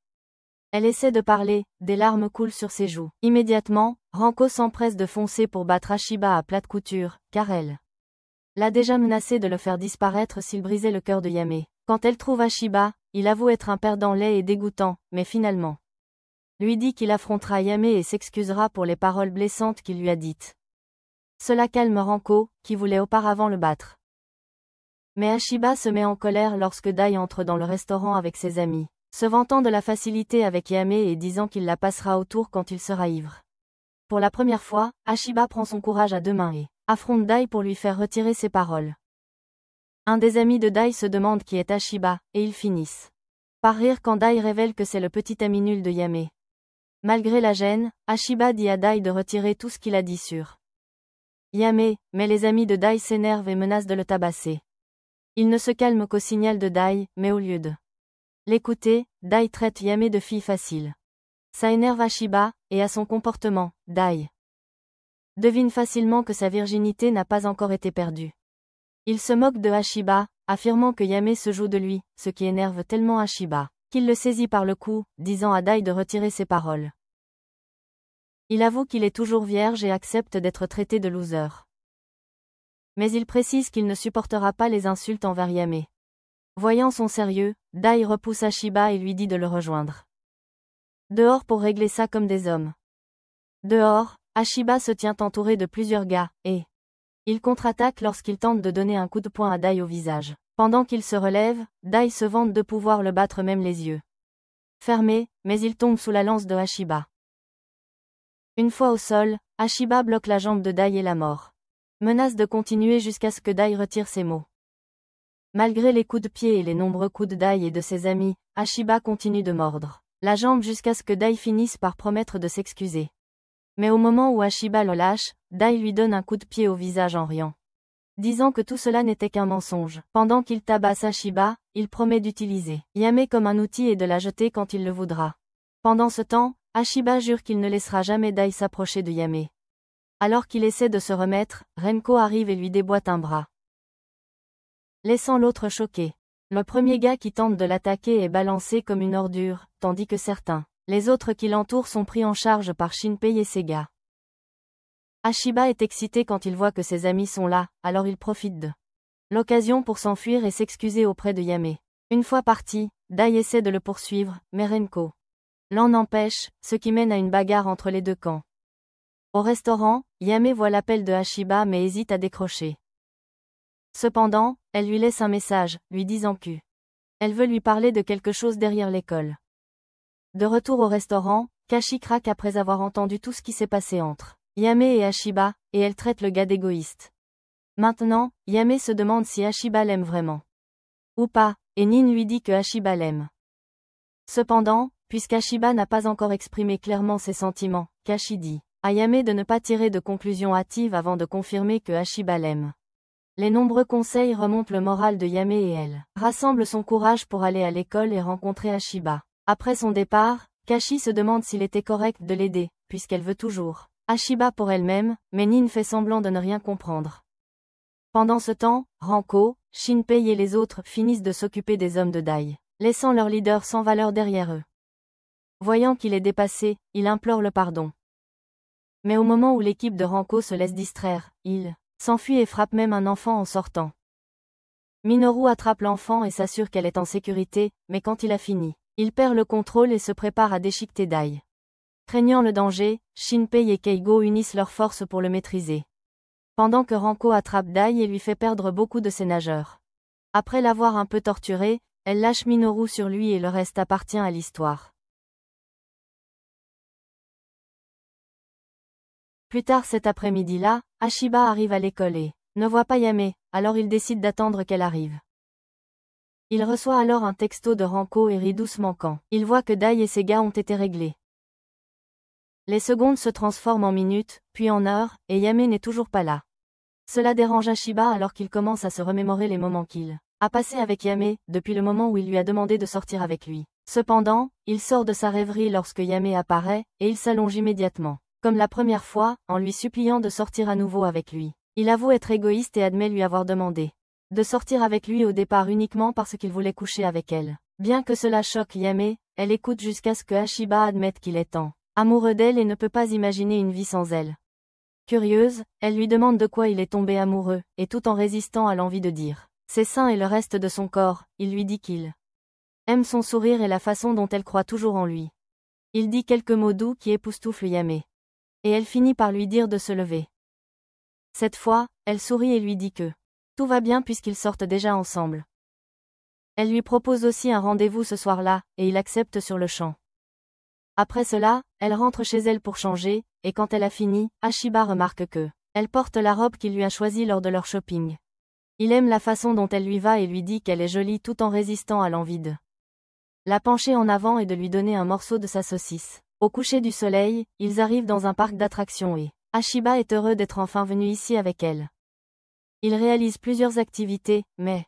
elle essaie de parler, des larmes coulent sur ses joues. Immédiatement, Ranko s'empresse de foncer pour battre Ashiba à plate couture, car elle l'a déjà menacé de le faire disparaître s'il brisait le cœur de Yame. Quand elle trouve Ashiba, il avoue être un perdant laid et dégoûtant, mais finalement lui dit qu'il affrontera Yame et s'excusera pour les paroles blessantes qu'il lui a dites. Cela calme Ranko, qui voulait auparavant le battre. Mais Ashiba se met en colère lorsque Dai entre dans le restaurant avec ses amis, se vantant de la facilité avec Yame et disant qu'il la passera au tour quand il sera ivre. Pour la première fois, Ashiba prend son courage à deux mains et affronte Dai pour lui faire retirer ses paroles. Un des amis de Dai se demande qui est Ashiba, et ils finissent par rire quand Dai révèle que c'est le petit ami nul de Yame. Malgré la gêne, Ashiba dit à Dai de retirer tout ce qu'il a dit sur Yame, mais les amis de Dai s'énervent et menacent de le tabasser. Il ne se calme qu'au signal de Dai, mais au lieu de l'écouter, Dai traite Yame de fille facile. Ça énerve Ashiba, et à son comportement, Dai devine facilement que sa virginité n'a pas encore été perdue. Il se moque de Ashiba, affirmant que Yame se joue de lui, ce qui énerve tellement Ashiba qu'il le saisit par le cou, disant à Dai de retirer ses paroles. Il avoue qu'il est toujours vierge et accepte d'être traité de loser. Mais il précise qu'il ne supportera pas les insultes envers Yame. Voyant son sérieux, Dai repousse Ashiba et lui dit de le rejoindre dehors pour régler ça comme des hommes. Dehors, Ashiba se tient entouré de plusieurs gars, et il contre-attaque lorsqu'il tente de donner un coup de poing à Dai au visage. Pendant qu'il se relève, Dai se vante de pouvoir le battre même les yeux fermés, mais il tombe sous la lance de Ashiba. Une fois au sol, Ashiba bloque la jambe de Dai et la mord. Menace de continuer jusqu'à ce que Dai retire ses mots. Malgré les coups de pied et les nombreux coups de Dai et de ses amis, Ashiba continue de mordre la jambe jusqu'à ce que Dai finisse par promettre de s'excuser. Mais au moment où Ashiba le lâche, Dai lui donne un coup de pied au visage en riant, disant que tout cela n'était qu'un mensonge. Pendant qu'il tabasse Ashiba, il promet d'utiliser Yame comme un outil et de la jeter quand il le voudra. Pendant ce temps, Ashiba jure qu'il ne laissera jamais Dai s'approcher de Yame. Alors qu'il essaie de se remettre, Renko arrive et lui déboîte un bras, laissant l'autre choqué. Le premier gars qui tente de l'attaquer est balancé comme une ordure, tandis que les autres qui l'entourent sont pris en charge par Shinpei et ses gars. Ashiba est excité quand il voit que ses amis sont là, alors il profite de l'occasion pour s'enfuir et s'excuser auprès de Yame. Une fois parti, Dai essaie de le poursuivre, mais Renko l'en empêche, ce qui mène à une bagarre entre les deux camps. Au restaurant, Yame voit l'appel de Ashiba mais hésite à décrocher. Cependant, elle lui laisse un message, lui disant que elle veut lui parler de quelque chose derrière l'école. De retour au restaurant, Kashi craque après avoir entendu tout ce qui s'est passé entre Yame et Ashiba, et elle traite le gars d'égoïste. Maintenant, Yame se demande si Ashiba l'aime vraiment ou pas, et Nin lui dit que Ashiba l'aime. Cependant, puisqu'Ashiba n'a pas encore exprimé clairement ses sentiments, Kashi dit à Yame de ne pas tirer de conclusions hâtives avant de confirmer que Ashiba l'aime. Les nombreux conseils remontent le moral de Yame et elle rassemble son courage pour aller à l'école et rencontrer Ashiba. Après son départ, Kashi se demande s'il était correct de l'aider, puisqu'elle veut toujours Ashiba pour elle-même, mais Nin fait semblant de ne rien comprendre. Pendant ce temps, Renko, Shinpei et les autres finissent de s'occuper des hommes de Dai, laissant leur leader sans valeur derrière eux. Voyant qu'il est dépassé, il implore le pardon. Mais au moment où l'équipe de Renko se laisse distraire, il s'enfuit et frappe même un enfant en sortant. Minoru attrape l'enfant et s'assure qu'elle est en sécurité, mais quand il a fini, il perd le contrôle et se prépare à déchiqueter Dai. Craignant le danger, Shinpei et Keigo unissent leurs forces pour le maîtriser. Pendant que Renko attrape Dai et lui fait perdre beaucoup de ses nageurs. Après l'avoir un peu torturé, elle lâche Minoru sur lui et le reste appartient à l'histoire. Plus tard cet après-midi-là, Ashiba arrive à l'école et ne voit pas Yame, alors il décide d'attendre qu'elle arrive. Il reçoit alors un texto de Renko et rit doucement quand il voit que Dai et ses gars ont été réglés. Les secondes se transforment en minutes, puis en heures, et Yame n'est toujours pas là. Cela dérange Ashiba alors qu'il commence à se remémorer les moments qu'il a passés avec Yame, depuis le moment où il lui a demandé de sortir avec lui. Cependant, il sort de sa rêverie lorsque Yame apparaît, et il s'allonge immédiatement. Comme la première fois, en lui suppliant de sortir à nouveau avec lui. Il avoue être égoïste et admet lui avoir demandé de sortir avec lui au départ uniquement parce qu'il voulait coucher avec elle. Bien que cela choque Yame, elle écoute jusqu'à ce que Ashiba admette qu'il est amoureux d'elle et ne peut pas imaginer une vie sans elle. Curieuse, elle lui demande de quoi il est tombé amoureux, et tout en résistant à l'envie de dire ses seins et le reste de son corps, il lui dit qu'il aime son sourire et la façon dont elle croit toujours en lui. Il dit quelques mots doux qui époustouflent Yame. Et elle finit par lui dire de se lever. Cette fois, elle sourit et lui dit que tout va bien puisqu'ils sortent déjà ensemble. Elle lui propose aussi un rendez-vous ce soir-là, et il accepte sur le champ. Après cela, elle rentre chez elle pour changer, et quand elle a fini, Ashiba remarque que elle porte la robe qu'il lui a choisie lors de leur shopping. Il aime la façon dont elle lui va et lui dit qu'elle est jolie tout en résistant à l'envie de la pencher en avant et de lui donner un morceau de sa saucisse. Au coucher du soleil, ils arrivent dans un parc d'attractions et Ashiba est heureux d'être enfin venu ici avec elle. Il réalise plusieurs activités, mais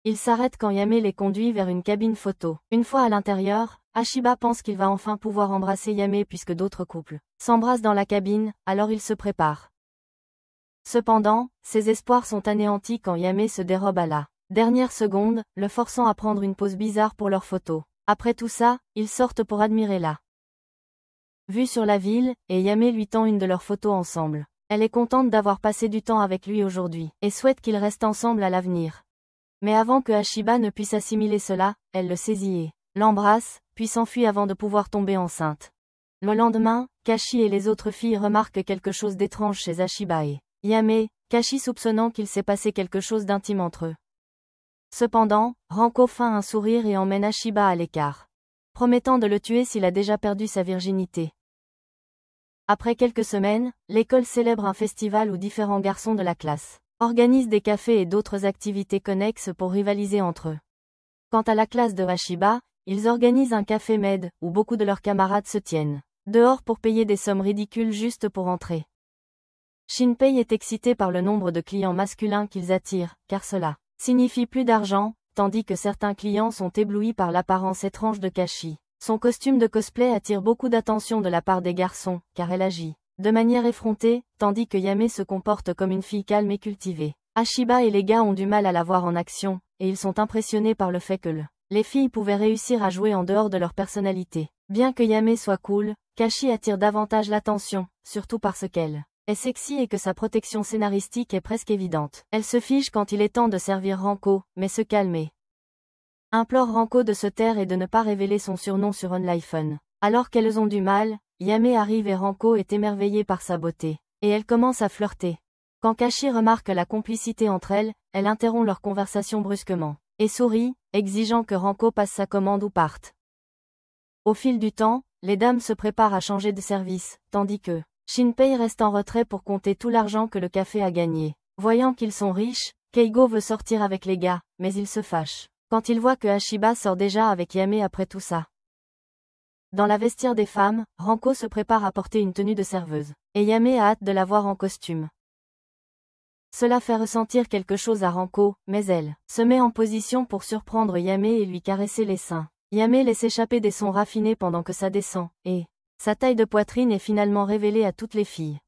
il s'arrête quand Yame les conduit vers une cabine photo. Une fois à l'intérieur, Ashiba pense qu'il va enfin pouvoir embrasser Yame puisque d'autres couples s'embrassent dans la cabine, alors il se prépare. Cependant, ses espoirs sont anéantis quand Yame se dérobe à la dernière seconde, le forçant à prendre une pose bizarre pour leur photo. Après tout ça, ils sortent pour admirer la vue sur la ville, et Yame lui tend une de leurs photos ensemble. Elle est contente d'avoir passé du temps avec lui aujourd'hui, et souhaite qu'ils restent ensemble à l'avenir. Mais avant que Ashiba ne puisse assimiler cela, elle le saisit et l'embrasse, puis s'enfuit avant de pouvoir tomber enceinte. Le lendemain, Kashi et les autres filles remarquent quelque chose d'étrange chez Ashiba et Yame, Kashi soupçonnant qu'il s'est passé quelque chose d'intime entre eux. Cependant, Ranko feint un sourire et emmène Ashiba à l'écart, promettant de le tuer s'il a déjà perdu sa virginité. Après quelques semaines, l'école célèbre un festival où différents garçons de la classe organisent des cafés et d'autres activités connexes pour rivaliser entre eux. Quant à la classe de Ashiba, ils organisent un café med, où beaucoup de leurs camarades se tiennent dehors pour payer des sommes ridicules juste pour entrer. Shinpei est excité par le nombre de clients masculins qu'ils attirent, car cela signifie plus d'argent, tandis que certains clients sont éblouis par l'apparence étrange de Kashi. Son costume de cosplay attire beaucoup d'attention de la part des garçons, car elle agit de manière effrontée, tandis que Yame se comporte comme une fille calme et cultivée. Ashiba et les gars ont du mal à la voir en action, et ils sont impressionnés par le fait que les filles pouvaient réussir à jouer en dehors de leur personnalité. Bien que Yame soit cool, Kashi attire davantage l'attention, surtout parce qu'elle est sexy et que sa protection scénaristique est presque évidente. Elle se fige quand il est temps de servir Ranko, mais se calme et implore Ranko de se taire et de ne pas révéler son surnom sur OnLive. Alors qu'elles ont du mal, Yame arrive et Ranko est émerveillée par sa beauté, et elle commence à flirter. Quand Kashi remarque la complicité entre elles, elle interrompt leur conversation brusquement, et sourit, exigeant que Ranko passe sa commande ou parte. Au fil du temps, les dames se préparent à changer de service, tandis que Shinpei reste en retrait pour compter tout l'argent que le café a gagné. Voyant qu'ils sont riches, Keigo veut sortir avec les gars, mais il se fâche quand il voit que Ashiba sort déjà avec Yame après tout ça. Dans la vestiaire des femmes, Ranko se prépare à porter une tenue de serveuse, et Yame a hâte de la voir en costume. Cela fait ressentir quelque chose à Ranko, mais elle se met en position pour surprendre Yame et lui caresser les seins. Yame laisse échapper des sons raffinés pendant que ça descend, et sa taille de poitrine est finalement révélée à toutes les filles.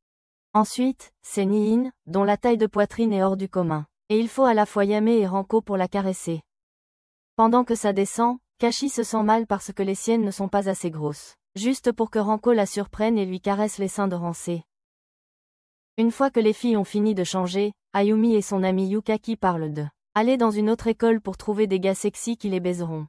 Ensuite, c'est Niin, dont la taille de poitrine est hors du commun, et il faut à la fois Yame et Ranko pour la caresser. Pendant que ça descend, Kashi se sent mal parce que les siennes ne sont pas assez grosses, juste pour que Ranko la surprenne et lui caresse les seins de Rancé. Une fois que les filles ont fini de changer, Ayumi et son ami Yukaki parlent de aller dans une autre école pour trouver des gars sexy qui les baiseront.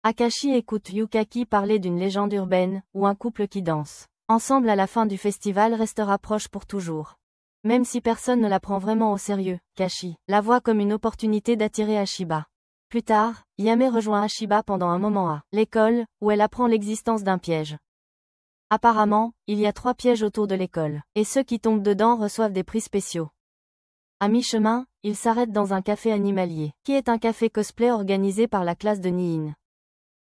Akashi écoute Yukaki parler d'une légende urbaine, où un couple qui danse ensemble à la fin du festival restera proche pour toujours. Même si personne ne la prend vraiment au sérieux, Kashi la voit comme une opportunité d'attirer Ashiba. Plus tard, Yame rejoint Ashiba pendant un moment à l'école, où elle apprend l'existence d'un piège. Apparemment, il y a 3 pièges autour de l'école, et ceux qui tombent dedans reçoivent des prix spéciaux. À mi-chemin, ils s'arrêtent dans un café animalier, qui est un café cosplay organisé par la classe de Niin.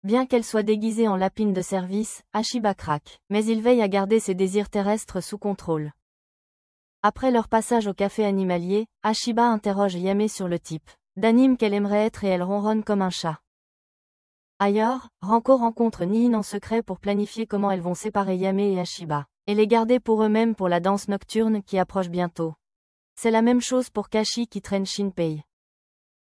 Bien qu'elle soit déguisée en lapine de service, Ashiba craque, mais il veille à garder ses désirs terrestres sous contrôle. Après leur passage au café animalier, Ashiba interroge Yame sur le type d'anime qu'elle aimerait être et elle ronronne comme un chat. Ailleurs, Ranko rencontre Niin en secret pour planifier comment elles vont séparer Yame et Ashiba, et les garder pour eux-mêmes pour la danse nocturne qui approche bientôt. C'est la même chose pour Kashi qui traîne Shinpei,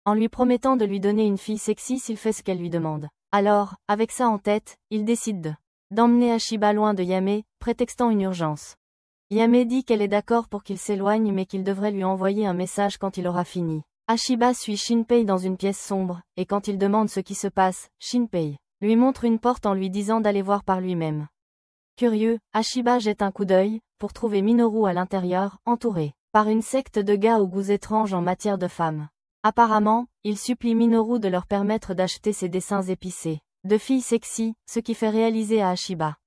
en lui promettant de lui donner une fille sexy s'il fait ce qu'elle lui demande. Alors, avec ça en tête, il décide d'emmener Ashiba loin de Yame, prétextant une urgence. Yame dit qu'elle est d'accord pour qu'il s'éloigne mais qu'il devrait lui envoyer un message quand il aura fini. Ashiba suit Shinpei dans une pièce sombre, et quand il demande ce qui se passe, Shinpei lui montre une porte en lui disant d'aller voir par lui-même. Curieux, Ashiba jette un coup d'œil, pour trouver Minoru à l'intérieur, entouré par une secte de gars aux goûts étranges en matière de femmes. Apparemment, il supplie Minoru de leur permettre d'acheter ses dessins épicés de filles sexy, ce qui fait réaliser à Ashiba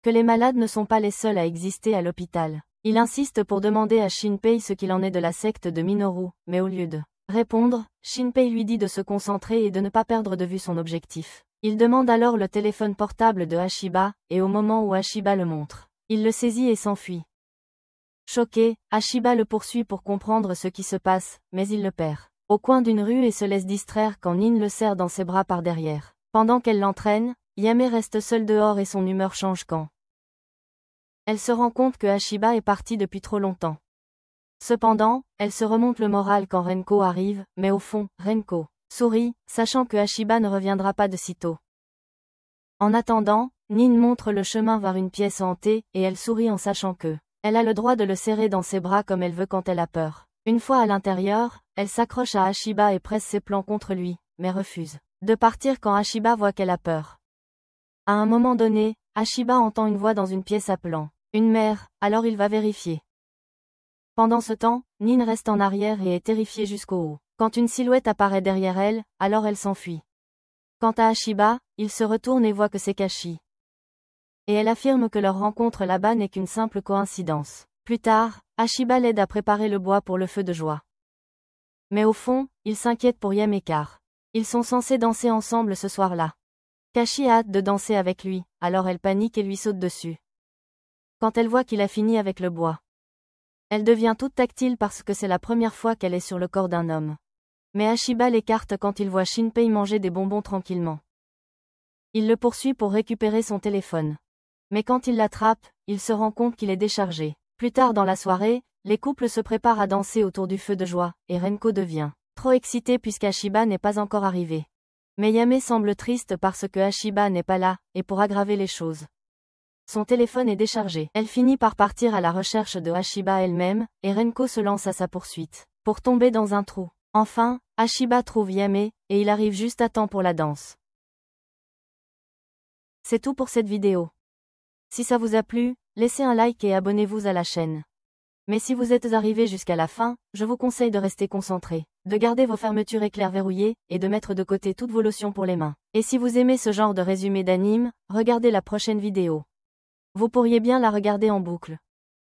que les malades ne sont pas les seuls à exister à l'hôpital. Il insiste pour demander à Shinpei ce qu'il en est de la secte de Minoru, mais au lieu de répondre, Shinpei lui dit de se concentrer et de ne pas perdre de vue son objectif. Il demande alors le téléphone portable de Hashiba, et au moment où Hashiba le montre, il le saisit et s'enfuit. Choqué, Hashiba le poursuit pour comprendre ce qui se passe, mais il le perd au coin d'une rue et se laisse distraire quand Nin le serre dans ses bras par derrière. Pendant qu'elle l'entraîne, Yame reste seule dehors et son humeur change quand elle se rend compte que Hashiba est parti depuis trop longtemps. Cependant, elle se remonte le moral quand Renko arrive, mais au fond, Renko sourit, sachant que Hashiba ne reviendra pas de sitôt. En attendant, Nin montre le chemin vers une pièce hantée, et elle sourit en sachant que elle a le droit de le serrer dans ses bras comme elle veut quand elle a peur. Une fois à l'intérieur, elle s'accroche à Hashiba et presse ses plans contre lui, mais refuse de partir quand Hashiba voit qu'elle a peur. À un moment donné, Hashiba entend une voix dans une pièce appelant une mère, alors il va vérifier. Pendant ce temps, Nin reste en arrière et est terrifiée jusqu'au haut. Quand une silhouette apparaît derrière elle, alors elle s'enfuit. Quant à Hashiba, il se retourne et voit que c'est Kashi. Et elle affirme que leur rencontre là-bas n'est qu'une simple coïncidence. Plus tard, Hashiba l'aide à préparer le bois pour le feu de joie. Mais au fond, il s'inquiète pour Yame car ils sont censés danser ensemble ce soir-là. Kashi a hâte de danser avec lui, alors elle panique et lui saute dessus. Quand elle voit qu'il a fini avec le bois, elle devient toute tactile parce que c'est la première fois qu'elle est sur le corps d'un homme. Mais Hashiba l'écarte quand il voit Shinpei manger des bonbons tranquillement. Il le poursuit pour récupérer son téléphone. Mais quand il l'attrape, il se rend compte qu'il est déchargé. Plus tard dans la soirée, les couples se préparent à danser autour du feu de joie, et Renko devient trop excité puisqu'Hashiba n'est pas encore arrivé. Mais Yame semble triste parce que Hashiba n'est pas là, et pour aggraver les choses, son téléphone est déchargé. Elle finit par partir à la recherche de Hashiba elle-même, et Renko se lance à sa poursuite, pour tomber dans un trou. Enfin, Hashiba trouve Yame, et il arrive juste à temps pour la danse. C'est tout pour cette vidéo. Si ça vous a plu, laissez un like et abonnez-vous à la chaîne. Mais si vous êtes arrivé jusqu'à la fin, je vous conseille de rester concentré, de garder vos fermetures éclair verrouillées, et de mettre de côté toutes vos lotions pour les mains. Et si vous aimez ce genre de résumé d'anime, regardez la prochaine vidéo. Vous pourriez bien la regarder en boucle.